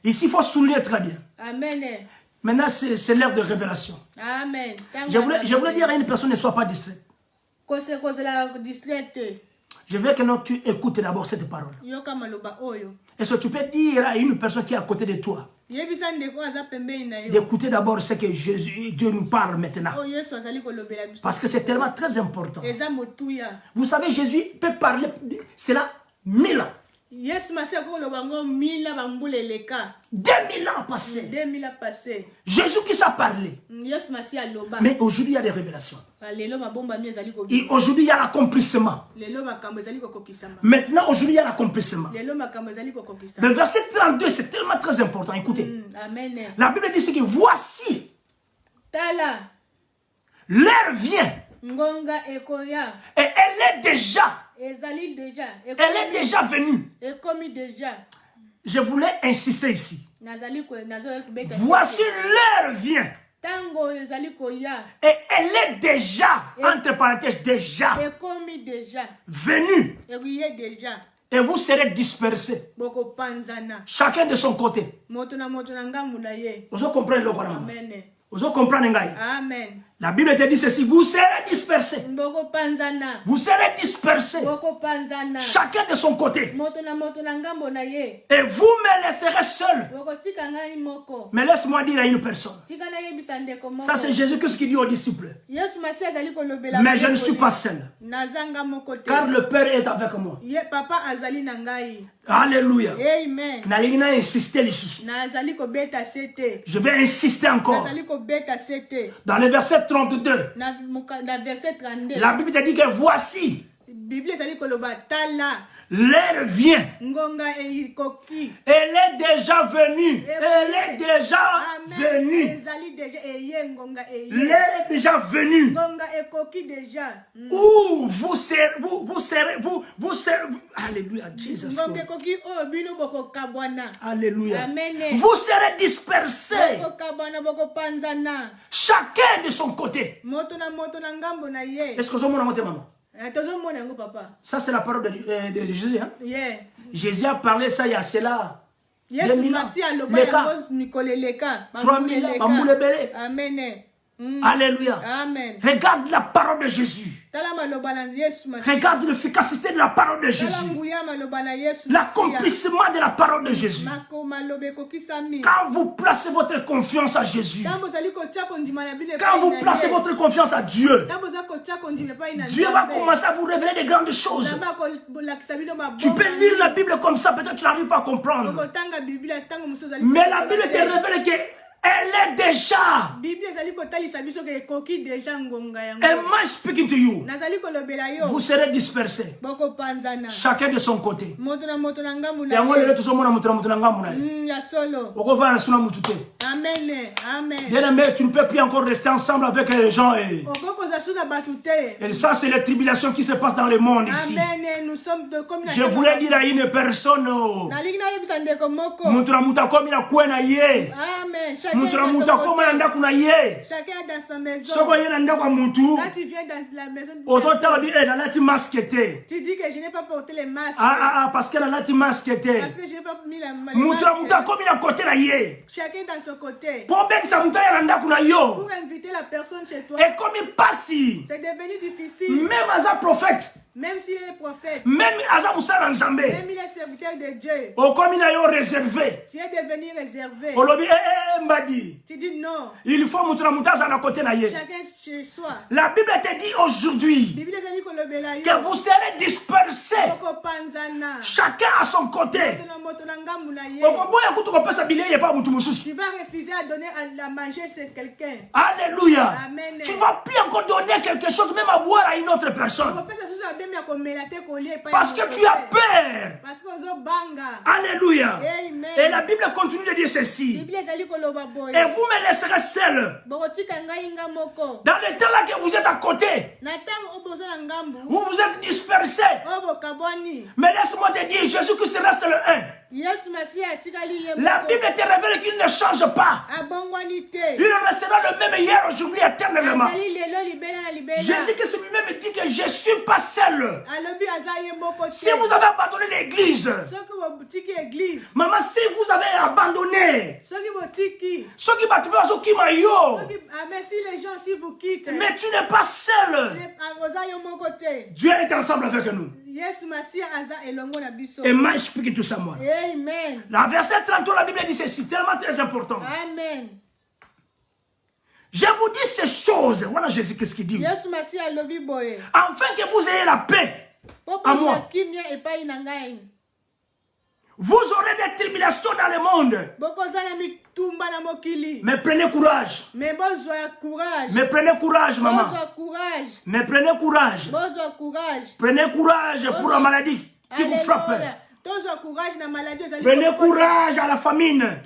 S1: Ici, il faut souligner très bien.
S2: Amen.
S1: Maintenant, c'est l'heure de révélation.
S2: Amen.
S1: Je voulais dire à une personne, ne sois pas distrait. Je veux que tu écoutes d'abord cette parole. Est-ce que tu peux dire à une personne qui est à côté de toi d'écouter d'abord ce que Dieu nous parle maintenant? Parce que c'est tellement très important. Vous savez, Jésus peut parler cela 1000 ans. 2000 ans passés. Jésus qui a parlé. Mais aujourd'hui, il y a des révélations. Et aujourd'hui, il y a l'accomplissement. Maintenant, aujourd'hui, il y a l'accomplissement. Le verset 32, c'est tellement très important. Écoutez. La Bible dit que voici. L'heure vient. Et elle est déjà. Elle est déjà venue. Je voulais insister ici. Voici l'heure vient. Et elle est déjà, entre parenthèses, déjà venue. Et vous serez dispersés. Chacun de son côté. Vous comprenez le Coran? Vous comprenez? Amen. La Bible te dit ceci, vous serez dispersés. Vous serez dispersés. Chacun de son côté. Et vous me laisserez seul. Mais laisse-moi dire à une personne. Ça c'est Jésus-Christ qui dit aux disciples. Mais je ne suis pas seul. Car le Père est avec moi. Alléluia. Amen. Je vais insister encore. Dans le verset 32, la Bible te dit que voici, l'heure vient. Elle est déjà venue. Elle est déjà venue. L'heure est déjà venue. Où vous serez, alléluia, Jesus. Alléluia. Vous serez dispersés. Chacun de son côté. Est-ce que vous avez monté, maman? Ça c'est la parole de Jésus. Hein? Yeah. Jésus a parlé ça il y a cela. Yes, 2000 ans. 3000 ans. Amen. Alléluia. Amen. Regarde la parole de Jésus. Regarde l'efficacité de la parole de Jésus. L'accomplissement de la parole de Jésus. Quand vous placez votre confiance à Jésus, quand vous placez votre confiance à Dieu, Dieu va commencer à vous révéler de grandes choses. Tu peux lire la Bible comme ça, peut-être tu n'arrives pas à comprendre. Mais la Bible te révèle que elle est déjà. Am I speaking to you? Vous serez dispersés. Chacun de son côté. Amen. Bien-aimé, tu ne peux plus encore rester ensemble avec les gens. Et ça, c'est les tribulations qui se passent dans le monde ici. Je voulais dire à une personne. Chacun dans sa maison. Quand tu viens dans la maison tu dis que je n'ai pas porté les masques. Parce que je n'ai pas mis la masque. Chacun dans son côté. Pour inviter la personne chez toi. C'est devenu difficile. Même à un prophète.
S2: Même s'il est prophète.
S1: Même
S2: il est serviteur de Dieu.
S1: Réservé.
S2: Tu es devenu réservé.
S1: Tu
S2: dis non.
S1: Il faut
S2: chacun chez soi.
S1: La Bible te dit aujourd'hui que vous serez dispersés. Chacun à son côté.
S2: Tu vas refuser à donner à manger à quelqu'un.
S1: Alléluia.
S2: Amen.
S1: Tu ne vas plus encore donner quelque chose, même à boire à une autre personne. Parce que tu as peur. Alléluia.
S2: Amen.
S1: Et la Bible continue de dire ceci. Et vous me laisserez seul. Dans le temps là que vous êtes à côté, vous vous êtes dispersés. Mais laisse-moi te dire, Jésus-Christ reste le un. La Bible te révèle qu'il ne change pas. Il restera le même hier, aujourd'hui, éternellement. Jésus-Christ lui-même dit que je ne suis pas seul. Si vous avez abandonné l'église, maman, si vous avez abandonné, si
S2: les gens aussi vous quittent,
S1: mais tu n'es pas seul. Dieu est ensemble avec nous. Et moi, je speak to someone.
S2: Amen.
S1: La verset 33, la Bible dit ceci, tellement très important.
S2: Amen.
S1: Je vous dis ces choses. Voilà Jésus qu'est-ce qu'il dit. Afin que vous ayez la paix à moi. Vous aurez des tribulations dans le monde. Mais prenez courage. Mais prenez courage, maman. Mais prenez courage. Prenez courage pour la maladie qui vous frappe. Prenez courage à la famine.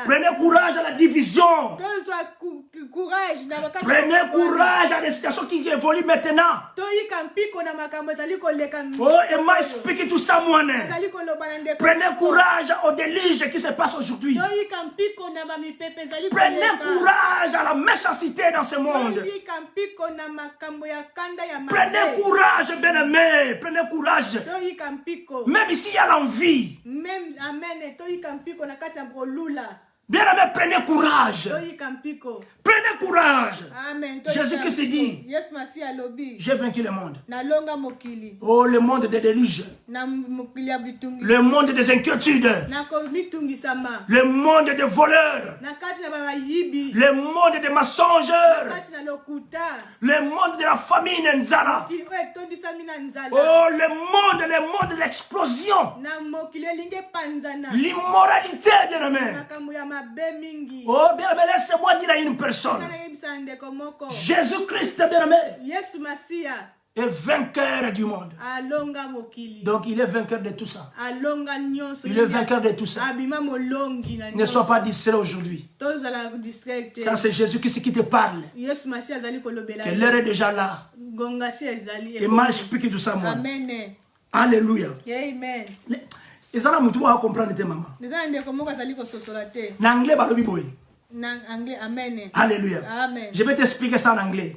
S1: Prenez courage à la division. Prenez courage à des situations qui évoluent maintenant. Oh, am I speaking to someone? Prenez courage aux déluges qui se passent aujourd'hui. Prenez courage à la méchanceté dans ce monde. Prenez courage, bien-aimés. Prenez courage. Même ici, il y a l'envie. Bien-aimés, prenez courage. Prenez courage. Jésus qui se dit, j'ai vaincu le monde. Oh, le monde des déluges. Le monde des inquiétudes. Le monde des voleurs. Le monde des mensongeurs. Le monde de la famine Nzala. Oh, le monde de l'explosion. L'immoralité, bien-aimés. Oh, bien-aimé, laissez-moi dire à une personne. Jésus-Christ, bien-aimé, est vainqueur du monde. Donc, il est vainqueur de tout ça. Il est vainqueur de tout ça. Ne sois pas distrait aujourd'hui. Ça, c'est Jésus qui te parle. Que l'heure est déjà là. Et m'a expliqué tout ça, moi. Alléluia. Amen. Et ça, tu vas comprendre tes mamans. L'anglais, balobi boy.
S2: Amen.
S1: Alléluia.
S2: Amen.
S1: Je vais t'expliquer ça en anglais.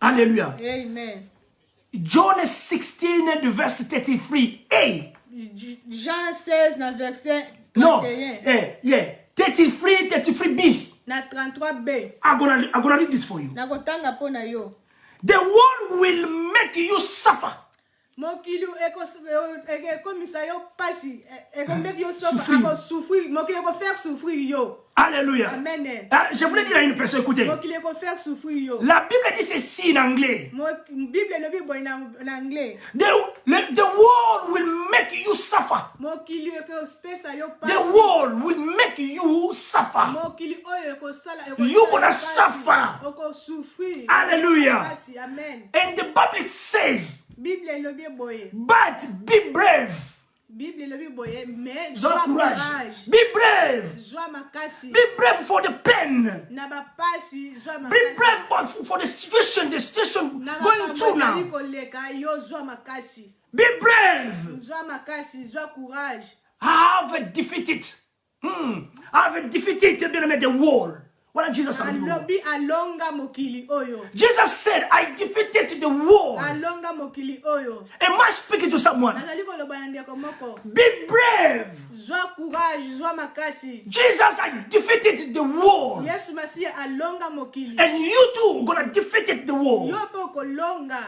S1: Alléluia.
S2: Amen.
S1: John 16, du verset 33. Hey.
S2: Jean 16, verset 31.
S1: No. Hey, yeah. 33 B.
S2: Na 33b.
S1: I'm gonna read this for you. The world will make you suffer.
S2: Mokilu komisayo pasi make you suffer, souffrir, mokilu faire souffrir yo.
S1: Alléluia.
S2: Amen.
S1: Je voulais dire à une personne, écoutez.
S2: Mokilu faire souffrir yo.
S1: La Bible dit ceci en anglais.
S2: Bible le Bible en anglais.
S1: The world will make you suffer.
S2: Mokilu space yo pasi.
S1: The world will make you suffer.
S2: Mokilu oyo sala
S1: you gonna suffer.
S2: Oko souffrir.
S1: Hallelujah.
S2: Amen.
S1: And the Bible says,
S2: but
S1: be brave.
S2: Mais
S1: courage. Be brave. Be brave for the pain. Be brave for the situation going through now. Be brave. I have defeated. I have defeated the world. What did Jesus say? Jesus said, I defeated the world. Am I speaking to someone? Be brave. Jesus, I defeated the world. And you too are going to defeat the world.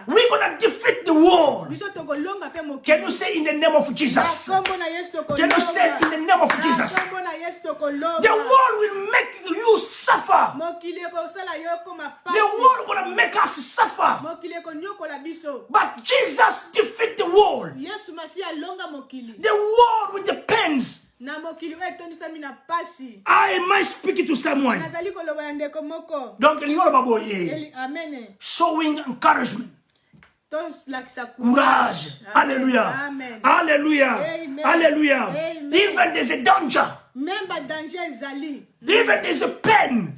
S1: We're going to defeat the world. Can you say in the name of Jesus? Can you say in the name of Jesus? The world will make you suffer. The world gonna make us suffer. But Jesus defeat the world. The world with the pains. I might speak to someone. Donc showing encouragement. Courage. Alléluia. Alléluia. Alléluia. Even there's a danger. Even there's a pain.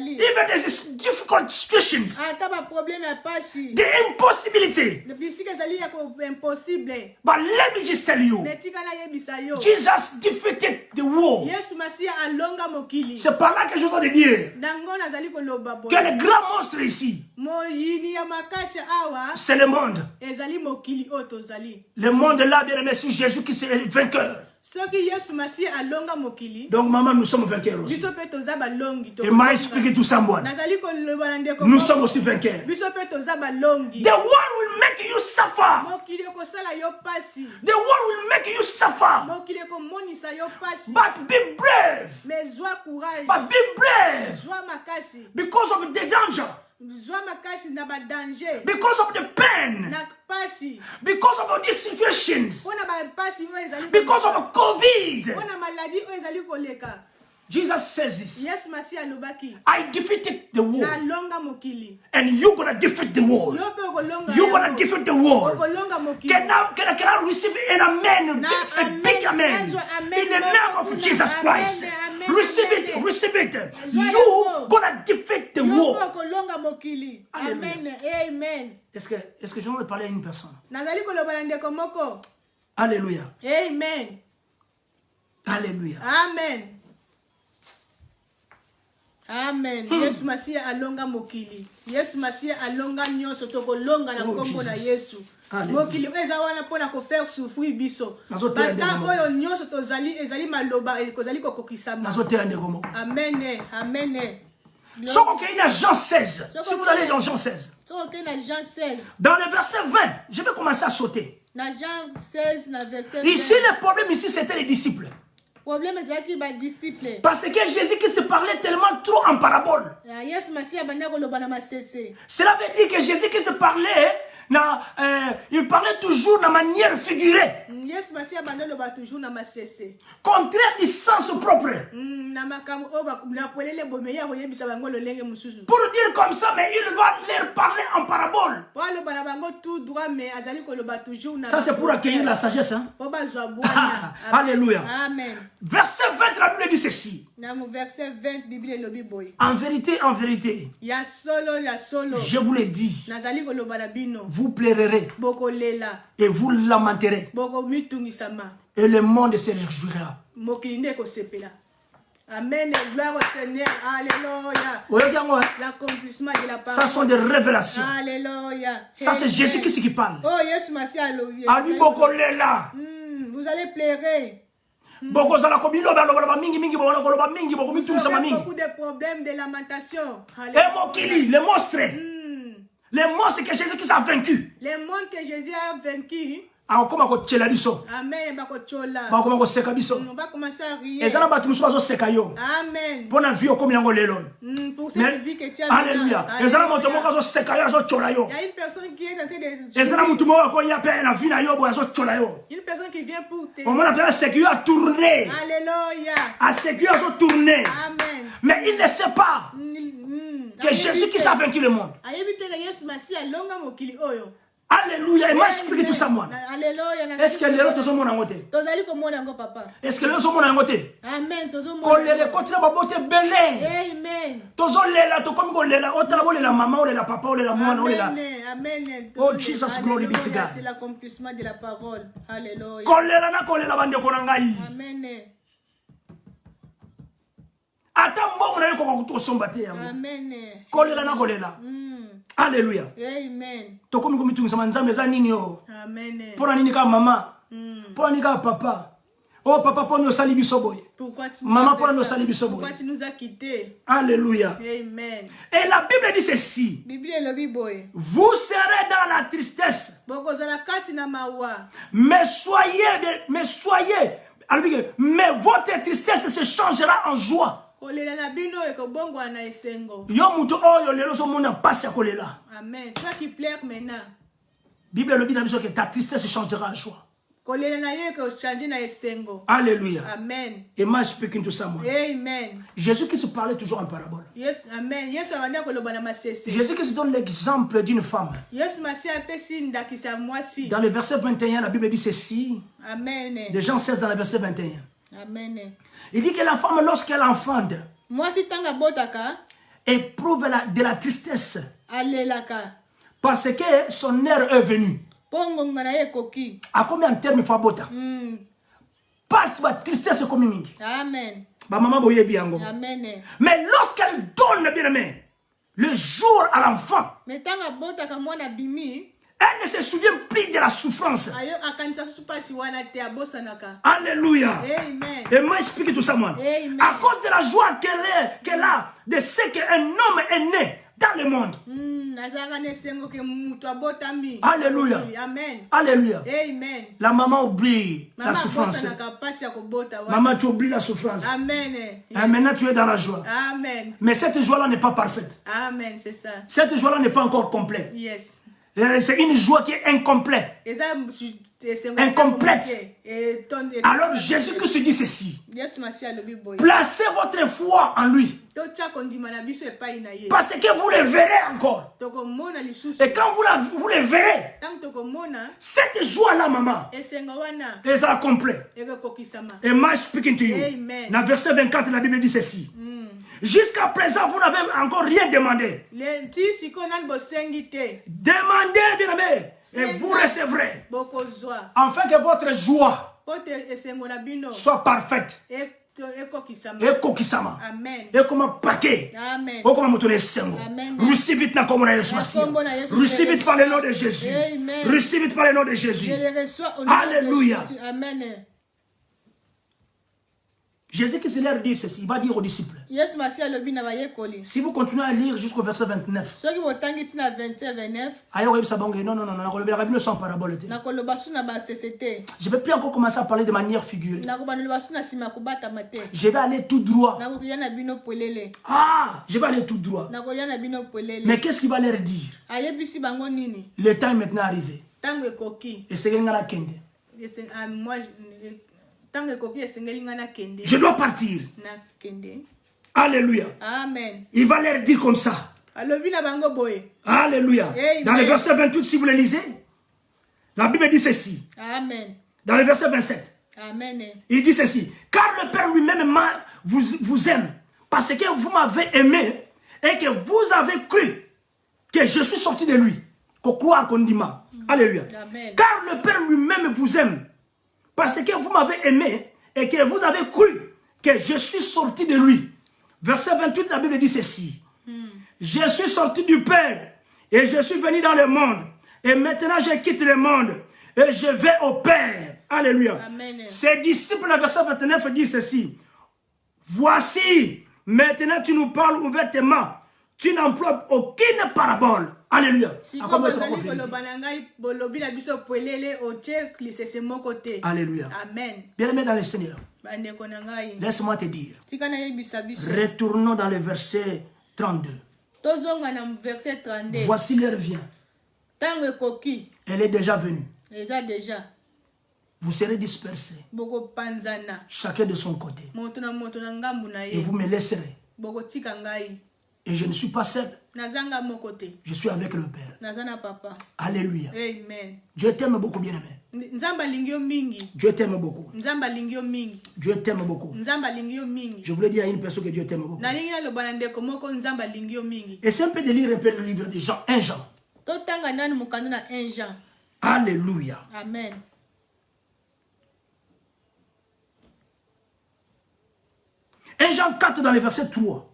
S1: Even there's difficult situations. The impossibility. But let me just tell you, Jesus defeated the world. C'est par là que je veux dire que le grand monstre ici, c'est le monde. Le monde là, bien aimé, c'est Jésus qui est vainqueur. Donc maman, nous sommes vainqueurs aussi. Et m'a expliqué tout ça moi. Nous sommes aussi vainqueurs. The world will make you suffer. The world will make you suffer. But be brave. But be brave. Because of the danger. Because of the pain. Because of these situations. Because of COVID. Jesus says this.
S2: Yesu Masiya alobaki.
S1: I defeated the world.
S2: Nalonga mokili.
S1: And you're going to defeat the world. You're going to defeat the world. Can I receive an amen? A big amen. In the name of Jesus Christ. Receive it. Receive it. You're going to defeat the world.
S2: Amen. Amen.
S1: Est-ce que je vais parler à une personne?
S2: Alléluia.
S1: Amen. Alléluia.
S2: Amen. Amen. Yesu Masiya alonga mokili. Yesu Masiya alonga nyonso tokolonga na kombo na Yesu. Mokili eza wana pona ko faire souffrir biso. Bata oyo nyonso tozali ezali maloba ekozali kokokisama. Amen. Amen.
S1: Soko ke ina Jean 16. Si vous allez dans Jean 16.
S2: Soko ke na Jean 16.
S1: Dans le verset 20, je vais commencer à sauter.
S2: Na Jean 16 na verset 20.
S1: Ici le problème ici c'était les disciples.
S2: Problème c'est qui ba disciple.
S1: Parce que Jésus qui se parlait tellement trop en parabole. Cela veut dire que Jésus qui se parlait, il parlait toujours de manière figurée. Contraire du sens propre. Pour dire comme ça, mais il va leur parler en parabole. Ça c'est pour accueillir la sagesse. Hein? Alléluia.
S2: Amen.
S1: Verset 20, la Bible dit ceci. En vérité, je vous le dis, vous pleurerez et vous lamenterez et le monde se réjouira.
S2: Amen. Gloire au Seigneur. Alléluia. L'accomplissement de la parole.
S1: Ça sont des révélations.
S2: Alléluia.
S1: Ça c'est Jésus qui parle.
S2: Oh, Yesu Masiya alléluia. Vous allez pleurer.
S1: Beaucoup de
S2: problèmes de lamentation.
S1: Les monstres. Les monstres que Jésus qui a vaincu.
S2: Les monstres que Jésus a vaincu.
S1: Amen.
S2: Va commencer à rire. Amen.
S1: Pour
S2: cette vie que tu as.
S1: Alléluia. Il y a une personne qui est en train de.
S2: Une personne qui vient pour te.
S1: Alléluia.
S2: Amen.
S1: Mais il ne sait pas que Jésus qui a vaincu le monde. Alléluia. Il m'a expliqué tout ça, moi. Est-ce que les autres sont mon angoté? Est-ce que les autres sont mon angoté?
S2: Amen.
S1: Amen. Oh, Jesus, glory be to God.
S2: C'est l'accomplissement de la parole. Alléluia. Amen.
S1: Alléluia.
S2: Amen.
S1: Amen. Pour nini ka mama. Pour nini ka papa. Oh papa pour nous sali bisoboy. Maman pour nous sali bisoboy.
S2: Pourquoi tu nous as quittés?
S1: Alléluia.
S2: Amen.
S1: Et la Bible dit ceci. Vous serez dans la tristesse. Mais votre tristesse se changera en joie.
S2: Amen. Toi qui pleures maintenant.
S1: Bible dit que ta tristesse changera en joie. Alléluia.
S2: Amen.
S1: Et moi speaking to someone.
S2: Amen.
S1: Jésus qui se parlait toujours en parabole.
S2: Yes, amen.
S1: Jésus qui se donne l'exemple d'une femme. Dans le verset 21, la Bible dit ceci.
S2: Amen.
S1: De Jean 16 dans le verset 21.
S2: Amen.
S1: Il dit que la femme, lorsqu'elle enfante, éprouve de la tristesse. Parce que son heure est venue. À combien de termes il faut bota? Passe la tristesse comme mingi.
S2: Amen.
S1: Amen. Mais lorsqu'elle donne, bien aimé, le jour à l'enfant, elle ne se souvient plus de la souffrance. Alléluia.
S2: Amen.
S1: Et moi, explique tout ça, moi.
S2: Amen.
S1: À cause de la joie qu'elle a, de ce qu'un homme est né dans le monde. Alléluia.
S2: Amen.
S1: Alléluia.
S2: Amen.
S1: La maman oublie la souffrance. Maman, tu oublies la souffrance.
S2: Amen.
S1: Et maintenant, tu es dans la joie.
S2: Amen.
S1: Mais cette joie-là n'est pas parfaite.
S2: Amen, c'est ça.
S1: Cette joie-là n'est pas encore complète.
S2: Yes.
S1: C'est une joie qui est incomplète. incomplète. Alors Jésus-Christ dit ceci. Placez votre foi en lui. Parce que vous le verrez encore. Et quand vous le verrez, cette joie-là, maman, elle sera complète. Et moi, speaking to you. Dans verset 24, la Bible dit ceci. Jusqu'à présent, vous n'avez encore rien demandé. Demandez, bien aimé, et vous recevrez. Afin que votre joie soit parfaite. Ekokisama. Ekoma paquet. Okoma mutole sengo. Receive it na komona Yesu Masiya. Receive it par le nom de Jésus. Receive it par le nom de Jésus. Alléluia. Amen. Jésus qui se leur dit ceci, il va dire aux disciples. Si vous continuez à lire jusqu'au verset 29. Non, sans parabole. Je ne vais plus encore commencer à parler de manière figurée. Je vais aller tout droit. Ah, je vais aller tout droit. Mais qu'est-ce qu'il va leur dire? Le temps est maintenant arrivé. Et c'est Kende. Je dois partir. Alléluia. Amen. Il va leur dire comme ça. Alléluia. Dans le verset 28, si vous le lisez, la Bible dit ceci. Amen. Dans le verset 27, amen. Il dit ceci. Car le Père lui-même vous aime, parce que vous m'avez aimé et que vous avez cru que je suis sorti de lui. Alléluia. Amen. Car le Père lui-même vous aime, parce que vous m'avez aimé et que vous avez cru que je suis sorti de lui. Verset 28, la Bible dit ceci. Je suis sorti du Père et je suis venu dans le monde. Et maintenant je quitte le monde et je vais au Père. Alléluia. Amen. Ses disciples, le verset 29 dit ceci. Voici, maintenant tu nous parles ouvertement. Tu n'emploies aucune parabole. Alléluia. Alléluia. Amen. Bien-aimé dans le Seigneur, laisse-moi te dire. Retournons dans le verset 32. Voici l'heure vient. Elle est déjà venue. Vous serez dispersés. Chacun de son côté. Et vous me laisserez. Et je ne suis pas seul. Je suis avec le Père. Alléluia. Amen. Dieu t'aime beaucoup, bien-aimé. Dieu t'aime beaucoup. Dieu t'aime beaucoup. Je voulais dire à une personne que Dieu t'aime beaucoup. Et c'est un peu de lire un peu le livre de Jean, 1 Jean. Alléluia. Amen. Un Jean 4 dans le verset 3.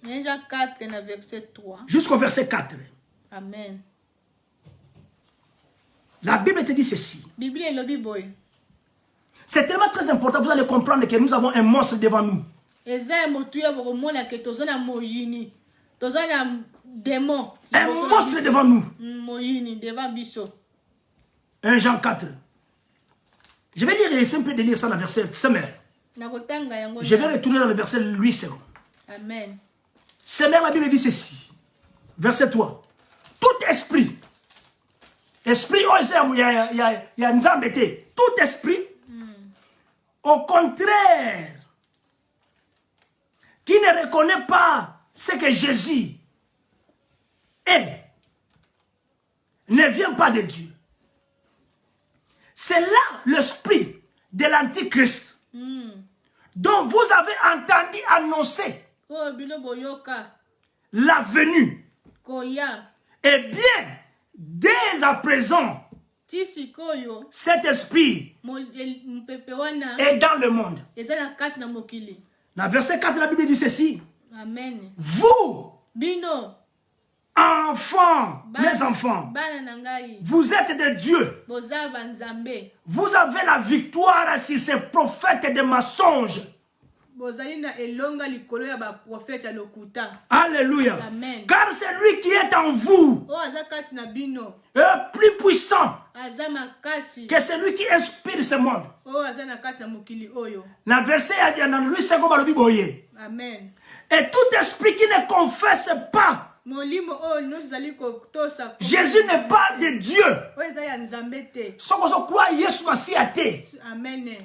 S2: Jean 4, verset 3.
S1: Jusqu'au verset 4.
S2: Amen.
S1: La Bible te dit ceci. C'est tellement très important, vous allez comprendre que nous avons un monstre devant nous. Un monstre devant nous. 1 Jean 4. Je vais lire, c'est un peu de lire ça dans le verset sommaire. Je vais retourner dans le verset 8 secondes. Amen. Seigneur, la Bible dit ceci. Verset 3. Tout esprit. Esprit, oh, il y a nzambete. Tout esprit. Au contraire. Qui ne reconnaît pas ce que Jésus est. Ne vient pas de Dieu. C'est là l'esprit de l'Antichrist. Dont vous avez entendu annoncer la venue. Et bien, dès à présent, cet esprit est dans le monde. Dans verset 4, la Bible dit ceci. Amen. Vous, enfants, mes enfants, vous êtes de Dieu. Vous avez la victoire sur ces prophètes de mensonges. Alléluia. Amen. Car c'est lui qui est en vous est plus puissant que celui qui inspire ce monde. Dans le verset, Amen. Et tout esprit qui ne confesse pas Jésus n'est pas de Dieu.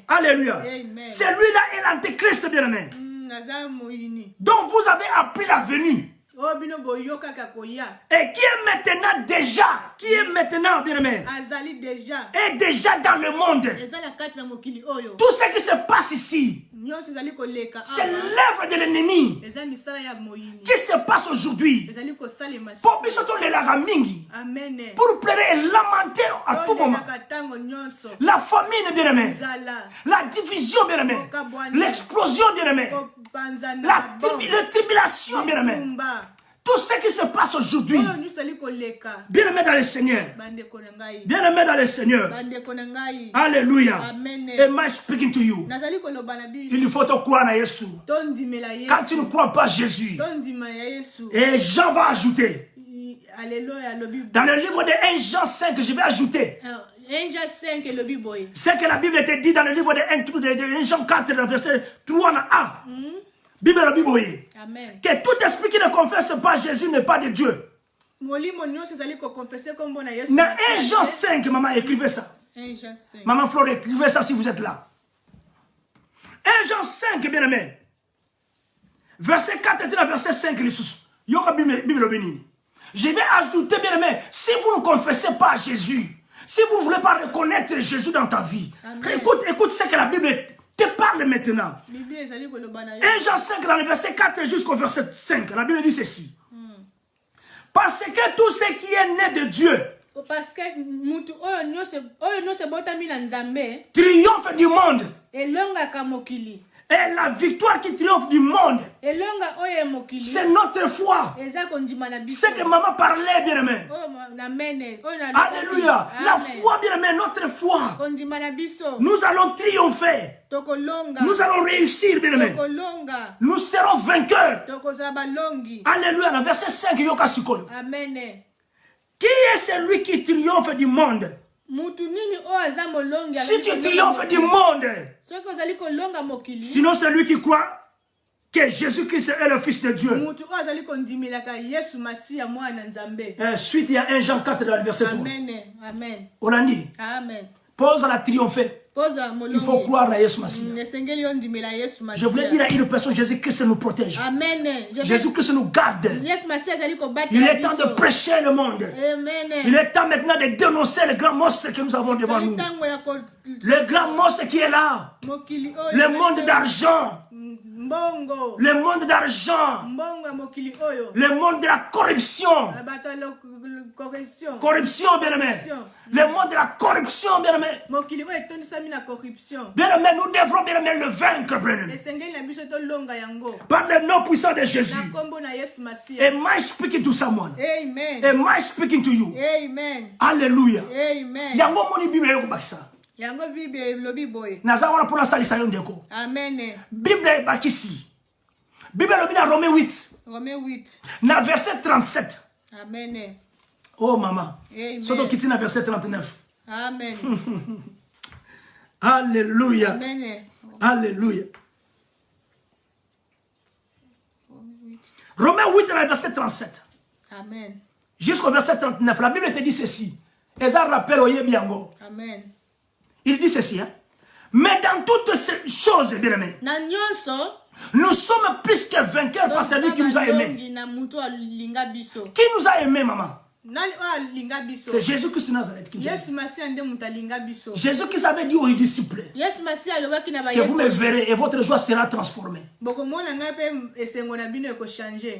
S1: Alléluia. Celui-là est l'antéchrist, bien aimé. Donc vous avez appris la venue. Et qui est maintenant déjà, bien aimé, est déjà dans le monde. Tout ce qui se passe ici, c'est l'œuvre de l'ennemi qui se passe aujourd'hui. Pour pleurer et lamenter à tout moment. La famine, bien aimé, la division, bien aimé, l'explosion, bien aimé, la tribulation, bien aimé. Tout ce qui se passe aujourd'hui, bien aimé dans le Seigneur, bien aimé dans le Seigneur, alléluia. Am I speaking to you? Il faut te croire à Jésus. Quand tu ne crois pas Jésus, et Jean va ajouter, dans le livre de 1 Jean 5, je vais ajouter, c'est que la Bible te dit dans le livre de 1 Jean 4, verset 3 à Bible. Amen. Que tout esprit qui ne confesse pas Jésus n'est pas de Dieu. Dans 1 Jean 5, maman, écrivez ça. Maman Flore, écrivez ça si vous êtes là. 1 Jean 5, bien aimé. Verset 4 et verset 5, je vais ajouter, bien aimé, si vous ne confessez pas Jésus, si vous ne voulez pas reconnaître Jésus dans ta vie, écoute ce que la Bible te parle maintenant. 1 Jean 5, dans le verset 4 jusqu'au verset 5, la Bible dit ceci. Parce que tout ce qui est né de Dieu triomphe du monde. Et la victoire qui triomphe du monde, c'est notre foi. C'est que maman parlait, bien aimé. Alléluia. La foi, bien aimé, notre foi. Nous allons triompher. Nous allons réussir, bien aimé. Nous serons vainqueurs. Alléluia. Dans verset 5, Amen. Qui est celui qui triomphe du monde? Si tu triomphes du monde, sinon c'est lui qui croit que Jésus-Christ est le Fils de Dieu. Suite, il y a 1 Jean 4 dans le verset 3. On a dit, pose à la triompher. Il faut croire à Jésus Massia. Je voulais dire à une personne, Jésus-Christ nous protège. Jésus-Christ nous garde. Il est temps de prêcher le monde. Il est temps maintenant de dénoncer le grand monstre que nous avons devant nous. Le grand monstre qui est là. Le monde d'argent. Le monde d'argent. Le monde de la corruption. Corruption, bien aimé. Le monde de la corruption, bien aimé. Bien aimé, nous devrons bien aimé le vaincre, bien aimé. Par le nom puissant de Jésus. Am I speaking to someone? Amen. Am I speaking to you? Amen. Hallelujah. Amen. Yango moni Bible yoko bakisa. Yango Bible lobi boy. Naza wana pour l'instant lisayon ndeko. Amen. Bible bakisi. Bible lobi na Romains 8. Romains 8. Na verset 37. Amen. Oh maman. Soto kiti na verset 39. Amen. Alléluia. Amen. Alléluia. Romains 8 dans le verset 37. Amen. Jusqu'au verset 39. La Bible te dit ceci. Et ça rappelle au Yebiango. Amen. Il dit ceci. Hein? Mais dans toutes ces choses, bien aimés, nous sommes plus que vainqueurs par celui qui nous a aimés. Qui nous a aimés, maman? C'est Jésus-Christ Nazareth qui nous a aimés. Jésus-Christ avait dit aux disciples que vous me verrez et votre joie sera transformée.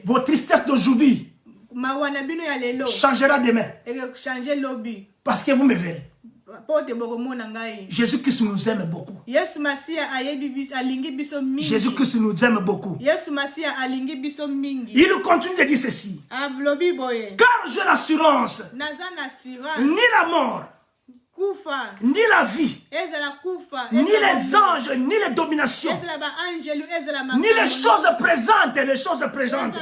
S1: Vos tristesses d'aujourd'hui changera demain. Parce que vous me verrez. Jésus-Christ nous aime beaucoup. Jésus-Christ nous aime beaucoup. Il continue de dire ceci. Car j'ai l'assurance, ni la mort, ni la vie, ni les anges, ni les dominations, ni les choses présentes, les choses présentes.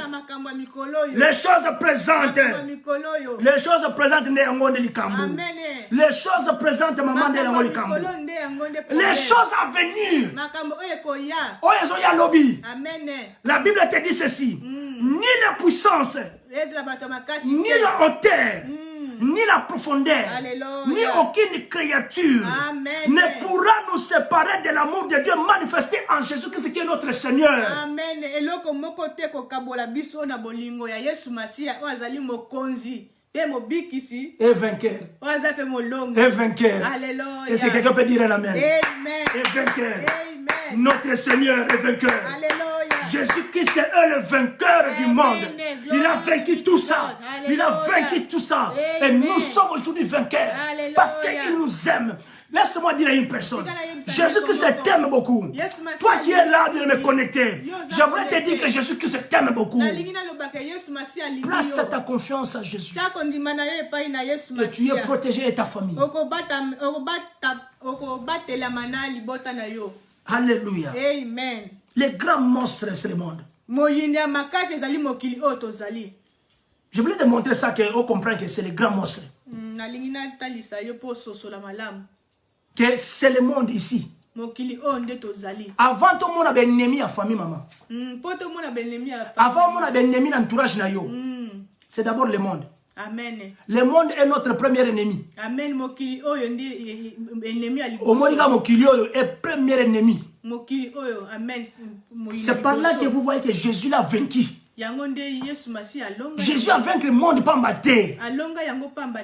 S1: Les choses présentes. Les choses présentes ne yango de likambo. Les choses présentes maman de yango likambo. Les choses à venir. Oyezo ya lobby. La Bible te dit ceci. Ni la puissance, ni la hauteur, ni la profondeur, ni aucune créature ne pourra nous séparer de l'amour de Dieu manifesté en Jésus-Christ qui est notre Seigneur.
S2: Amen.
S1: Et vainqueur. Et vainqueur.
S2: Alléluia.
S1: Est-ce que quelqu'un peut dire Amen?
S2: Amen.
S1: Et vainqueur.
S2: Amen.
S1: Notre Seigneur est vainqueur.
S2: Alléluia.
S1: Jésus-Christ est le vainqueur du monde. Il a vaincu tout ça. Il a vaincu tout ça. Et nous sommes aujourd'hui vainqueurs. Parce qu'il nous aime. Laisse-moi dire à une personne. Jésus-Christ t'aime beaucoup. Toi qui es là de me connecter. Je voudrais te dire que Jésus-Christ t'aime beaucoup. Place ta confiance à Jésus. Et tu es protégé et ta famille. Alléluia.
S2: Amen.
S1: Les grands monstres, c'est le monde. Je voulais te montrer ça, qu'on comprenne que c'est les grands monstres. Que c'est le monde ici. Avant tout le monde avait ennemi à famille, maman. Avant, on avait ennemi dans l'entourage. C'est d'abord le monde.
S2: Amen.
S1: Le monde est notre premier ennemi.
S2: Amen.
S1: Au monde est premier ennemi. C'est par là que vous voyez que Jésus l'a vaincu. Jésus a vaincu le monde par maté.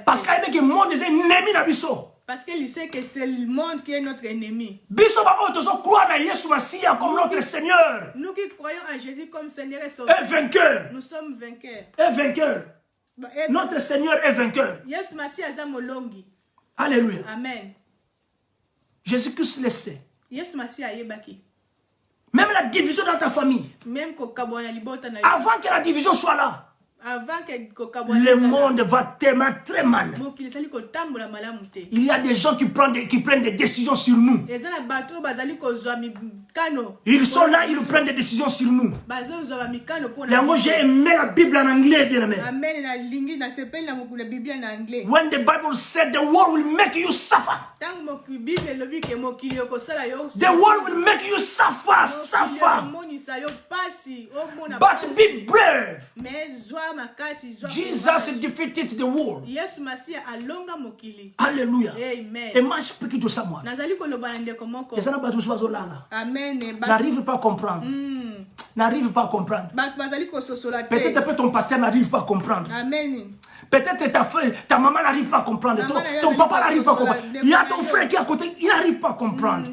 S1: Parce qu'il a dit que le monde est ennemi dans biso.
S2: Parce qu'il sait que c'est le monde qui est notre ennemi.
S1: Biso ba otozo croire na Yesu Masia comme notre Seigneur.
S2: Nous qui croyons à Jésus comme Seigneur et
S1: Sauveur. Et vainqueur.
S2: Nous sommes vainqueurs.
S1: Et vainqueur. Notre Seigneur est vainqueur. Alléluia.
S2: Amen.
S1: Jésus-Christ le sait. Même la division dans ta famille. Avant que la division soit là. Le monde va tellement très mal. Il y a des gens qui prennent des décisions sur nous. Ils sont là, ils prennent des décisions sur nous. J'ai aimé la Bible en anglais, bien aimé. When the Bible said the world will make you suffer. The world will make you suffer, suffer. But be brave. Jesus defeated the world. Alléluia. Et moi, je peux de ça, moi. Et ça n'a pas tout n'arrive pas à comprendre. N'arrive pas à comprendre. Peut-être ton pasteur n'arrive pas à comprendre. Peut-être ta maman n'arrive pas à comprendre. Ton papa n'arrive pas à comprendre. Il y a ton frère qui est à côté, il n'arrive pas à comprendre.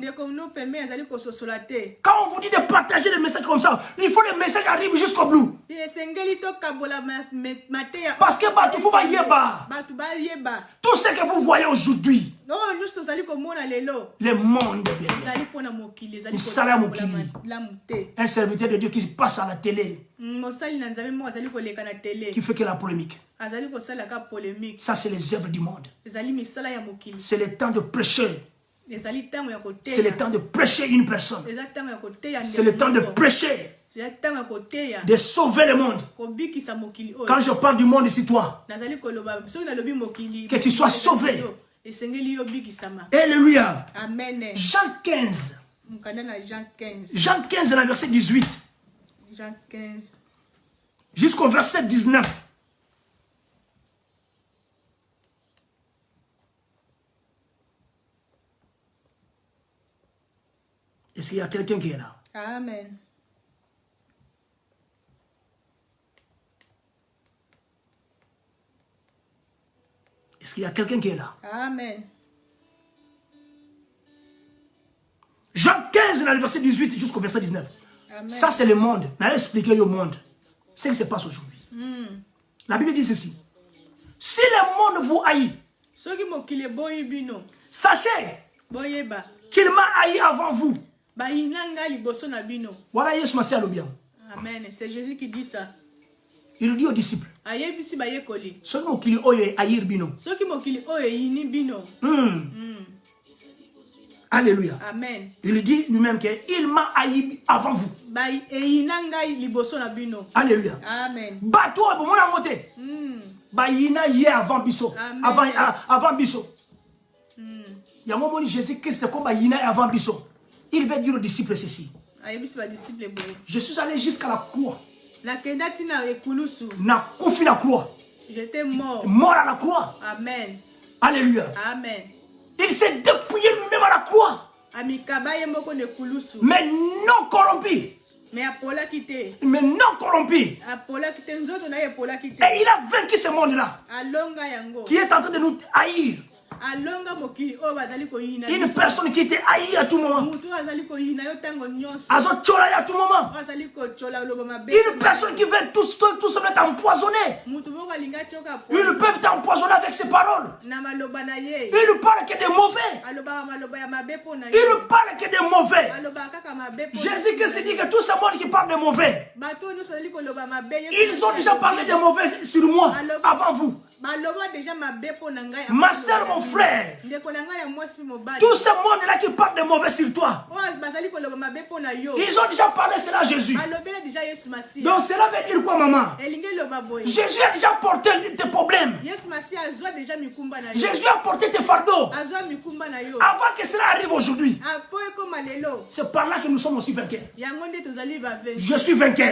S1: Quand on vous dit de partager des messages comme ça, il faut que les messages arrivent jusqu'au bout. Parce que tout ce que vous voyez aujourd'hui, le monde, un serviteur de Dieu qui passe à la télé, qui fait que la polémique. Ça, c'est les œuvres du monde. C'est le temps de prêcher. C'est le temps de prêcher une personne. C'est le temps de prêcher. De sauver le monde. Quand je parle du monde ici, toi, que tu sois sauvé. Alléluia. Jean 15. Jean 15, dans le verset 18.
S2: Jean 15.
S1: Jusqu'au verset 19. Est-ce qu'il y a quelqu'un qui est là?
S2: Amen.
S1: Est-ce qu'il y a quelqu'un qui est là?
S2: Amen.
S1: Jean 15, dans le verset 18 jusqu'au verset 19. Amen. Ça, c'est le monde. Je vais expliquer au monde ce qui se passe aujourd'hui. La Bible dit ceci. Si le monde vous haït, sachez qu'il m'a haï avant vous.
S2: Voilà,
S1: Yesu Masia le bien.
S2: Amen. C'est Jésus qui dit ça.
S1: Il dit aux disciples.
S2: Ayebisi bayekoli.
S1: Soki mokili oyo ayir bino.
S2: Soki mokili oyo yini bino.
S1: Alléluia.
S2: Amen.
S1: Il dit lui-même qu'il m'a haï avant vous. Alléluia.
S2: Amen.
S1: Bato bo mona ngote. Ba yina ye avant biso. Avant biso. Yango moni Jésus Christ comme ba yina avant biso. Il veut dire aux disciples ceci. Je suis allé jusqu'à la croix. Na kofi la croix.
S2: J'étais mort.
S1: Mort à la croix.
S2: Amen.
S1: Alléluia.
S2: Amen.
S1: Il s'est dépouillé lui-même à la croix. Mais non corrompu. Mais non corrompu. Et il a vaincu ce monde-là. Qui est en train de nous haïr. Une personne qui était haïe à tout moment. À tout moment. Une personne qui veut tout se mettre empoisonné. Ils peuvent t'empoisonner avec ses paroles. Ils ne parlent que des mauvais. Ils ne parlent que des mauvais. Jésus Christ dit que tout ce monde qui parle de mauvais, ils ont déjà parlé de mauvais sur moi avant vous. Ma soeur, mon frère, tout ce monde-là qui parle de mauvais sur toi, ils ont déjà parlé cela à Jésus. Donc cela veut dire quoi, maman? Jésus a déjà porté tes problèmes. Jésus a porté tes fardeaux. Avant que cela arrive aujourd'hui. C'est par là que nous sommes aussi vainqueurs. Je suis vainqueur.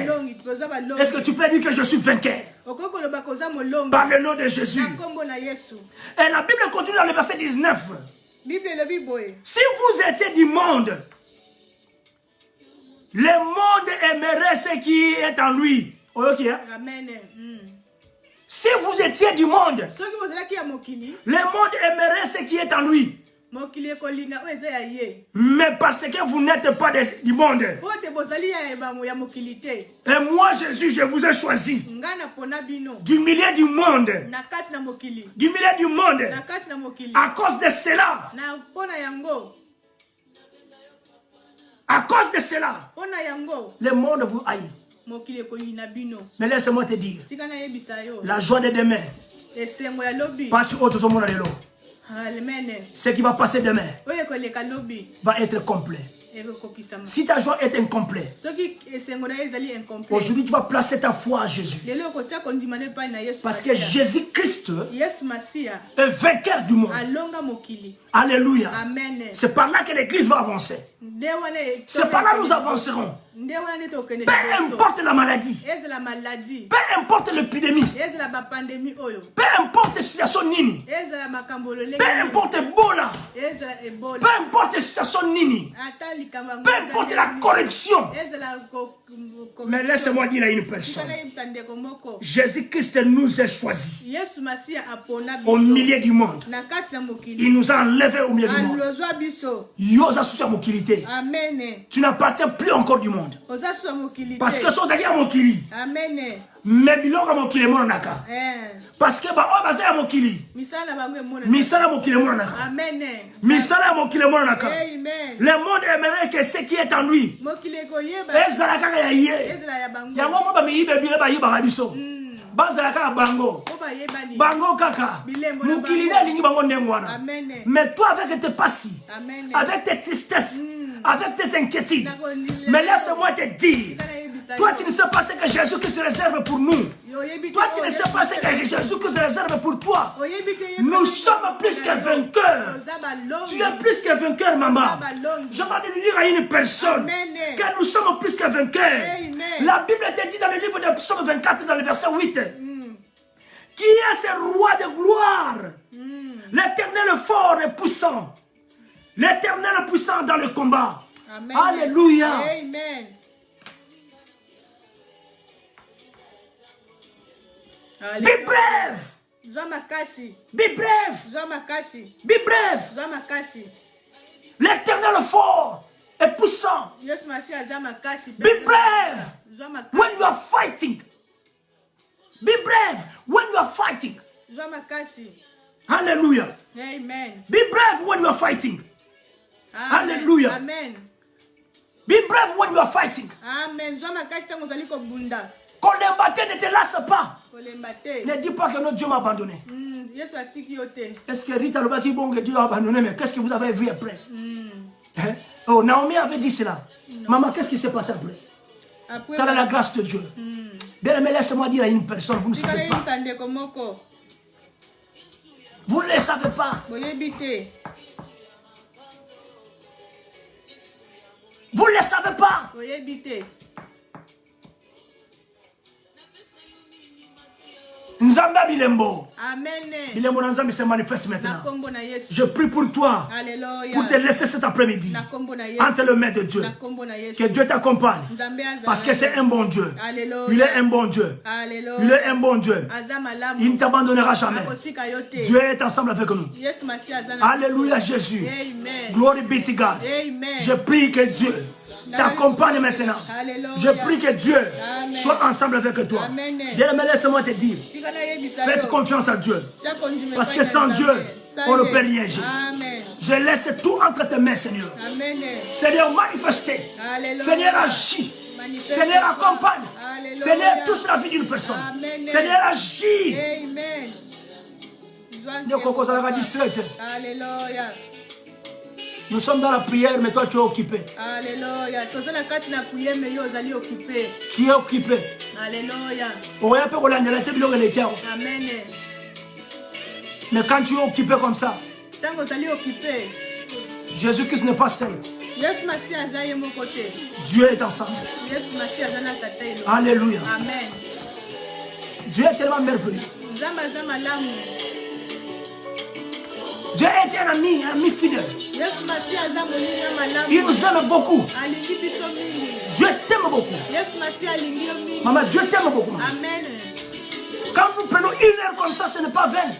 S1: Est-ce que tu peux dire que je suis vainqueur? Par le nom de Jésus. Et la Bible continue dans le verset 19. Si vous étiez du monde, le monde aimerait ce qui est en lui. Amen. Si vous étiez du monde, le monde aimerait ce qui est en lui. Mais parce que vous n'êtes pas du monde. Et moi Jésus, je vous ai choisi du milieu du monde. Du milieu du monde. À cause de cela. À cause de cela. Le monde vous haït. Mais laisse-moi te dire, la joie de demain passe au tout monde. Ce qui va passer demain va être complet. Si ta joie est incomplète, aujourd'hui tu vas placer ta foi à Jésus. Parce que Jésus-Christ est vainqueur du monde. Alléluia. C'est par là que l'église va avancer. C'est par là que nous avancerons. Peu importe la maladie, peu importe l'épidémie, peu importe la situation nini, peu importe Ebola, peu importe la situation nini, peu importe la corruption. Mais laisse-moi dire à une personne, Jésus-Christ nous a choisis au milieu du monde. Il nous a enlevés au milieu du monde. Tu n'appartiens plus encore du monde. Parce que si vous allez à Mokili, mais biloko à Mokili monaka. Parce que à Mokili, misala Mokili monaka. Misala Mokili monaka. Le monde aimerait que ce qui est en lui. Ezalaka ya yé. Ya momo ba mi ibe bile ba yiba rabiso. Bazalaka bango. Bango kaka. Mokili na lingi bango ndengwana. Mais toi avec tes passis, avec tes tristesses, avec tes inquiétudes. Mais laisse-moi te dire, toi tu ne sais pas ce que Jésus se réserve pour nous. Toi tu ne sais pas ce que Jésus se réserve pour toi. Nous sommes plus que vainqueurs. Tu es plus que vainqueur, maman. Je vais te dire à une personne que nous sommes plus que vainqueurs. La Bible te dit dans le livre de Psaume 24, dans le verset 8, qui est ce roi de gloire? L'Éternel fort et puissant. L'Éternel puissant dans le combat. Amen. Alléluia. Amen. Be brave. Be brave. Be brave. L'Éternel fort et puissant. Be brave when you are fighting. Be brave when you are fighting. Hallelujah.
S2: Amen.
S1: Be brave when you are fighting.
S2: Amen.
S1: Hallelujah.
S2: Amen.
S1: Be brave when you are fighting.
S2: Amen.
S1: Kolembate ne te lasse pas. Ne dis pas que notre Dieu m'a abandonné. Est-ce que Rita Loba dit bon que Dieu a abandonné, mais qu'est-ce que vous avez vu après? Hein? Oh, Naomi avait dit cela. Maman, qu'est-ce qui s'est passé après? Tu as la grâce de Dieu. Bien, mais laissez-moi dire à une personne, vous ne savez pas. Vous ne le savez pas. Vous ne le savez pas. Nzamba Bilembo.
S2: Amen.
S1: Bilembo Nzambi se manifeste maintenant. Je prie pour toi.
S2: Alléluia.
S1: Pour te laisser cet après-midi. Entre les mains de Dieu. Que Dieu t'accompagne. Parce que c'est un bon Dieu.
S2: Alléluia.
S1: Il est un bon Dieu.
S2: Alléluia.
S1: Il est un bon Dieu. Il ne t'abandonnera jamais. Dieu est ensemble avec nous. Alléluia Jésus.
S2: Amen.
S1: Glory be to God.
S2: Amen.
S1: Je prie que Dieu t'accompagne maintenant.
S2: Alléluia.
S1: Je prie que Dieu
S2: Amen.
S1: soit ensemble avec toi.
S2: Amen.
S1: Bien-aimé, laisse-moi te dire. Faites confiance à Dieu. Parce que sans Dieu, on ne peut rien agir.
S2: Amen.
S1: Je laisse tout entre tes mains, Seigneur.
S2: Amen.
S1: Seigneur, manifestez.
S2: Alléluia.
S1: Seigneur, agis. Seigneur, accompagne.
S2: Alléluia.
S1: Seigneur, touche la vie d'une personne.
S2: Amen.
S1: Seigneur, agis.
S2: Amen. Alléluia.
S1: Nous sommes dans la prière, mais toi tu es occupé.
S2: Alléluia.
S1: Tu es occupé.
S2: Alléluia. Amen.
S1: Mais quand tu es occupé comme ça, Jésus-Christ n'est pas seul. Dieu est ensemble. Alléluia.
S2: Amen.
S1: Dieu est tellement merveilleux. Dieu est un ami fidèle. Il nous aime beaucoup. Dieu t'aime beaucoup. Maman, Dieu t'aime beaucoup.
S2: Amen.
S1: Quand nous prenons une heure comme ça, ce n'est pas vain.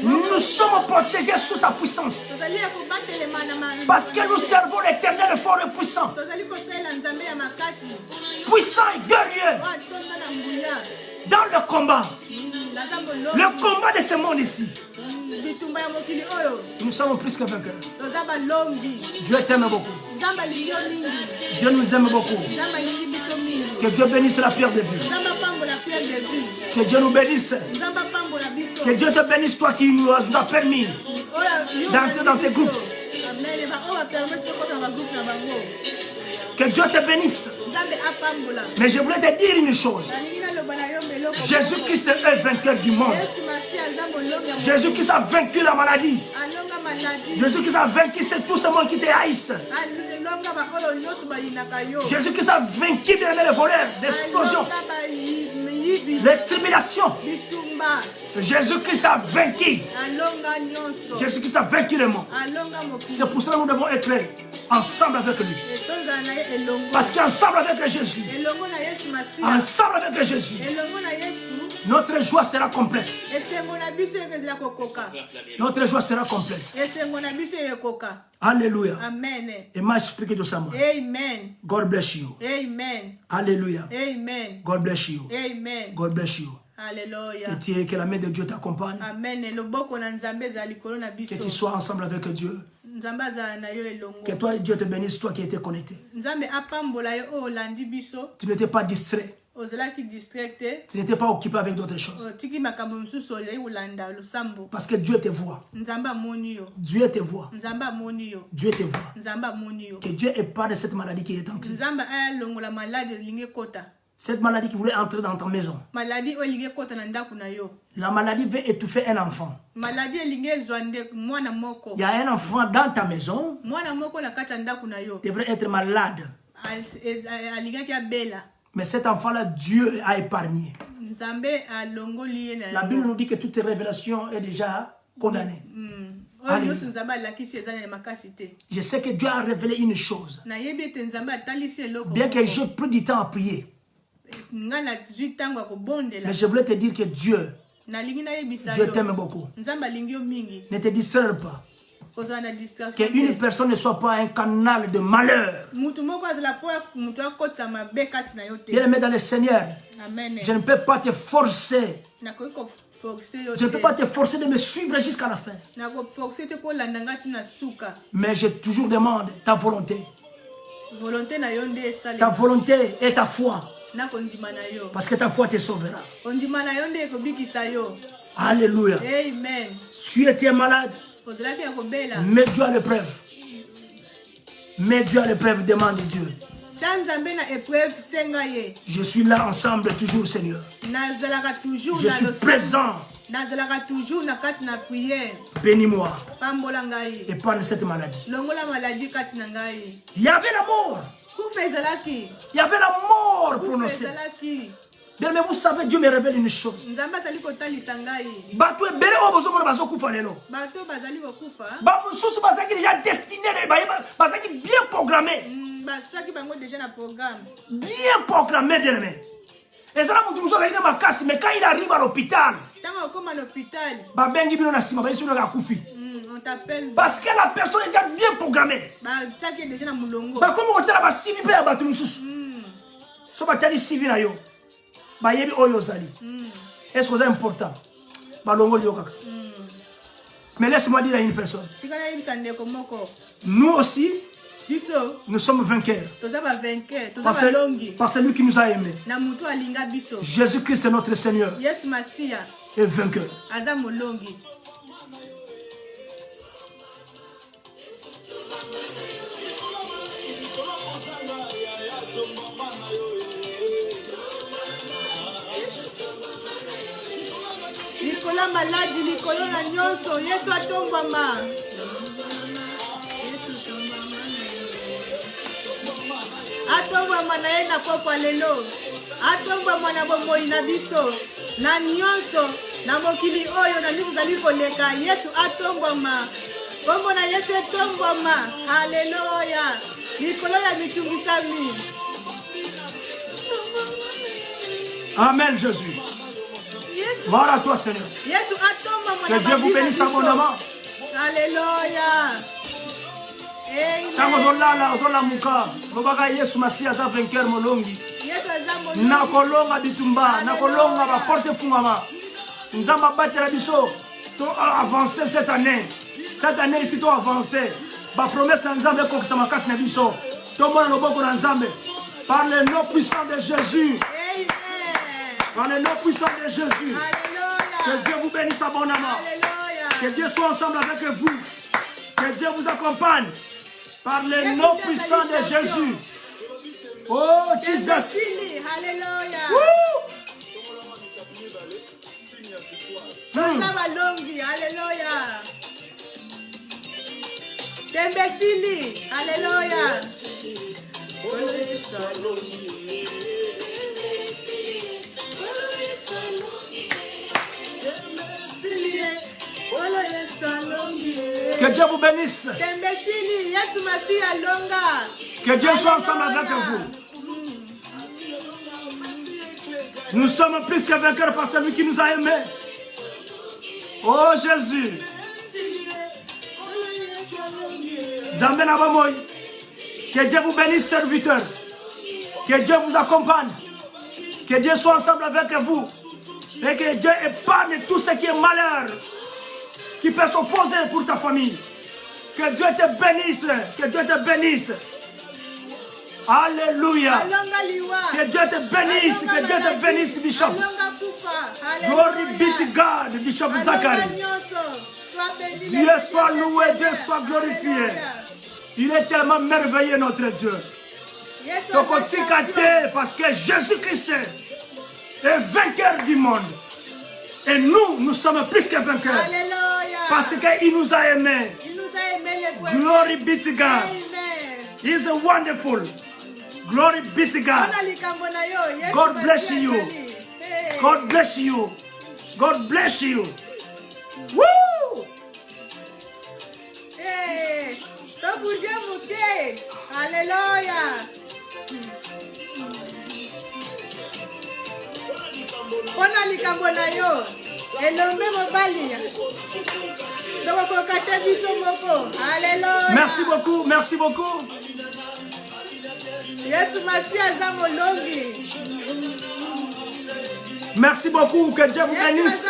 S1: Nous sommes protégés sous sa puissance. Parce que nous servons l'Éternel fort et puissant. Puissant et guerrier. Dans le combat. Le combat de ce monde ici. Nous sommes plus que vainqueurs. Dieu t'aime beaucoup. Dieu nous aime beaucoup. Que Dieu bénisse la pierre de vie. Que Dieu nous bénisse. Que Dieu te bénisse, toi qui nous as permis d'entrer dans tes groupes. Que Dieu te bénisse. Mais je voulais te dire une chose. Jésus-Christ est vainqueur du monde. Jésus-Christ a vaincu la maladie. Jésus-Christ a vaincu tout ce monde qui te haïsse. Jésus-Christ a vaincu les voleurs, les explosions, les tribulations. Jésus-Christ a vaincu. Jésus-Christ a vaincu le monde. C'est pour cela que nous devons être ensemble avec lui. Parce qu'ensemble avec Jésus, ensemble avec Jésus, notre joie sera complète. Notre joie sera complète. Alléluia.
S2: Amen.
S1: Et m'a expliqué tout ça.
S2: Amen.
S1: God bless you.
S2: Amen.
S1: Alléluia.
S2: Amen.
S1: God bless you.
S2: Amen.
S1: God bless you.
S2: Alléluia.
S1: Que la main de Dieu t'accompagne.
S2: Amen.
S1: Que tu sois ensemble avec Dieu. Que toi et Dieu te bénisse, toi qui étais connecté. Tu n'étais pas distrait. Tu n'étais pas occupé avec d'autres choses. Parce que Dieu te voit. Dieu te voit. Dieu te voit. Que Dieu épargne cette maladie qui est entrée. Cette maladie qui voulait entrer dans ta maison. La maladie veut étouffer un enfant. Il y a un enfant dans ta maison. Il devrait être malade. Mais cet enfant-là, Dieu a épargné. La Bible nous dit que toute révélation est déjà condamnée. Je sais que Dieu a révélé une chose. Bien que j'ai pris du temps à prier. Mais je voulais te dire que Dieu t'aime beaucoup. Ne te distrais pas. Qu'une personne ne soit pas un canal de malheur. Bien-aimé dans le Seigneur, je ne peux pas te forcer. Je ne peux pas te forcer de me suivre jusqu'à la fin. Mais je toujours demande ta volonté. Ta volonté et ta foi. Parce que ta foi te sauvera. Alléluia.
S2: Amen.
S1: Si tu es malade, mets Dieu à l'épreuve. Mets Dieu à l'épreuve, demande Dieu. Je suis là ensemble toujours, Seigneur. Je suis présent. Bénis-moi. Épargne cette maladie. Il y avait la mort. Il y avait la mort prononcée. Mais vous savez, Dieu me révèle une chose. Déjà destiné, bien programmé. Bien programmé, bien aimé. Et ça, mais quand il arrive à l'hôpital, parce que la personne est déjà bien programmée. Est-ce que c'est important? Mais laisse-moi dire à une personne. Nous aussi, nous sommes vainqueurs. Par celui qui nous a aimés. Jésus-Christ est notre Seigneur. Et vainqueur.
S2: Nicolas malade, Nicolas na nyonso, Yesu atombama. Atombama na ye na pokwa lelo. Atombama na bomoi na biso. Na nyonso, na mokili oyo na biso zali koleka. Yesu atombama. Kombo na Yesu atombama. Haleluya. Nicolas ya mitungisami.
S1: Amen, Jésus. Voilà toi, Seigneur. Que Dieu vous bénisse abondamment.
S2: Alléluia.
S1: Nakolonga bitumba, nakolonga ba porte fungama. Nzamba batela biso. To avancer cette année. Cette année ici to avancer. Ba promesse na Nzambe ko kisama kat na biso. To mona loboko na Nzambe. Par le nom puissant de Jésus. Par le nom puissant de Jésus. Que Dieu vous bénisse abondamment. Que Dieu soit ensemble avec vous. Que Dieu vous accompagne. Par le nom puissant de Jésus. Oh, Jesus.
S2: Alléluia. Alléluia. Tembesili. Alléluia.
S1: Que Dieu vous bénisse. Que Dieu soit ensemble avec vous. Nous sommes plus que vainqueurs par celui qui nous a aimés. Oh Jésus. Que Dieu vous bénisse, serviteurs. Que Dieu vous accompagne. Que Dieu soit ensemble avec vous. Et que Dieu épargne tout ce qui est malheur, qui peut s'opposer pour ta famille. Que Dieu te bénisse. Que Dieu te bénisse. Alléluia. Que Dieu te bénisse. Que Dieu te bénisse, Bishop. Glory be to God, Bishop Zachary. Dieu soit loué, Dieu soit glorifié. Il est tellement merveilleux, notre Dieu. Parce que Jésus-Christ est vainqueur du monde. Et nous sommes plus que vainqueurs. Parce qu'il nous a aimés. Glory be to God. He is wonderful. Glory be to God. God bless you. God bless you. God bless you. Woo!
S2: Alléluia. Pona likambo na yo elombe mobali dokokate biso moko. Alléluia.
S1: Merci beaucoup, merci beaucoup.
S2: Yesu Masia za molongi.
S1: Merci beaucoup, que Dieu vous bénisse.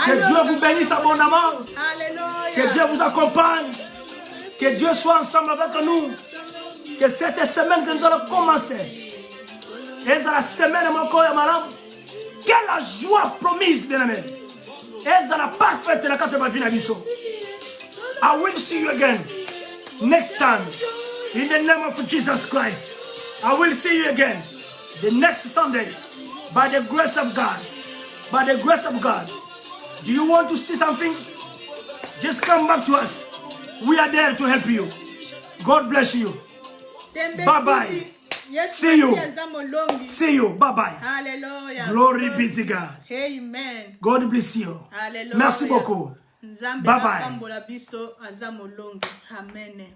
S1: Que Dieu vous bénisse abondamment.
S2: Alléluia.
S1: Que Dieu vous accompagne. Que Dieu soit ensemble avec nous. Que cette semaine que nous allons commencer, Et la semaine, mon corps, madame. Quelle la joie promise, bien-aimé. Et la parfaite, la carte de ma vie, I will see you again next time. In the name of Jesus Christ. I will see you again the next Sunday. By the grace of God. By the grace of God. Do you want to see something? Just come back to us. We are there to help you. God bless you. Bye-bye. See you. See you. Bye-bye.
S2: Hallelujah.
S1: Glory be to God.
S2: Amen.
S1: God bless you.
S2: Hallelujah.
S1: Merci beaucoup. Bye-bye.
S2: Amen.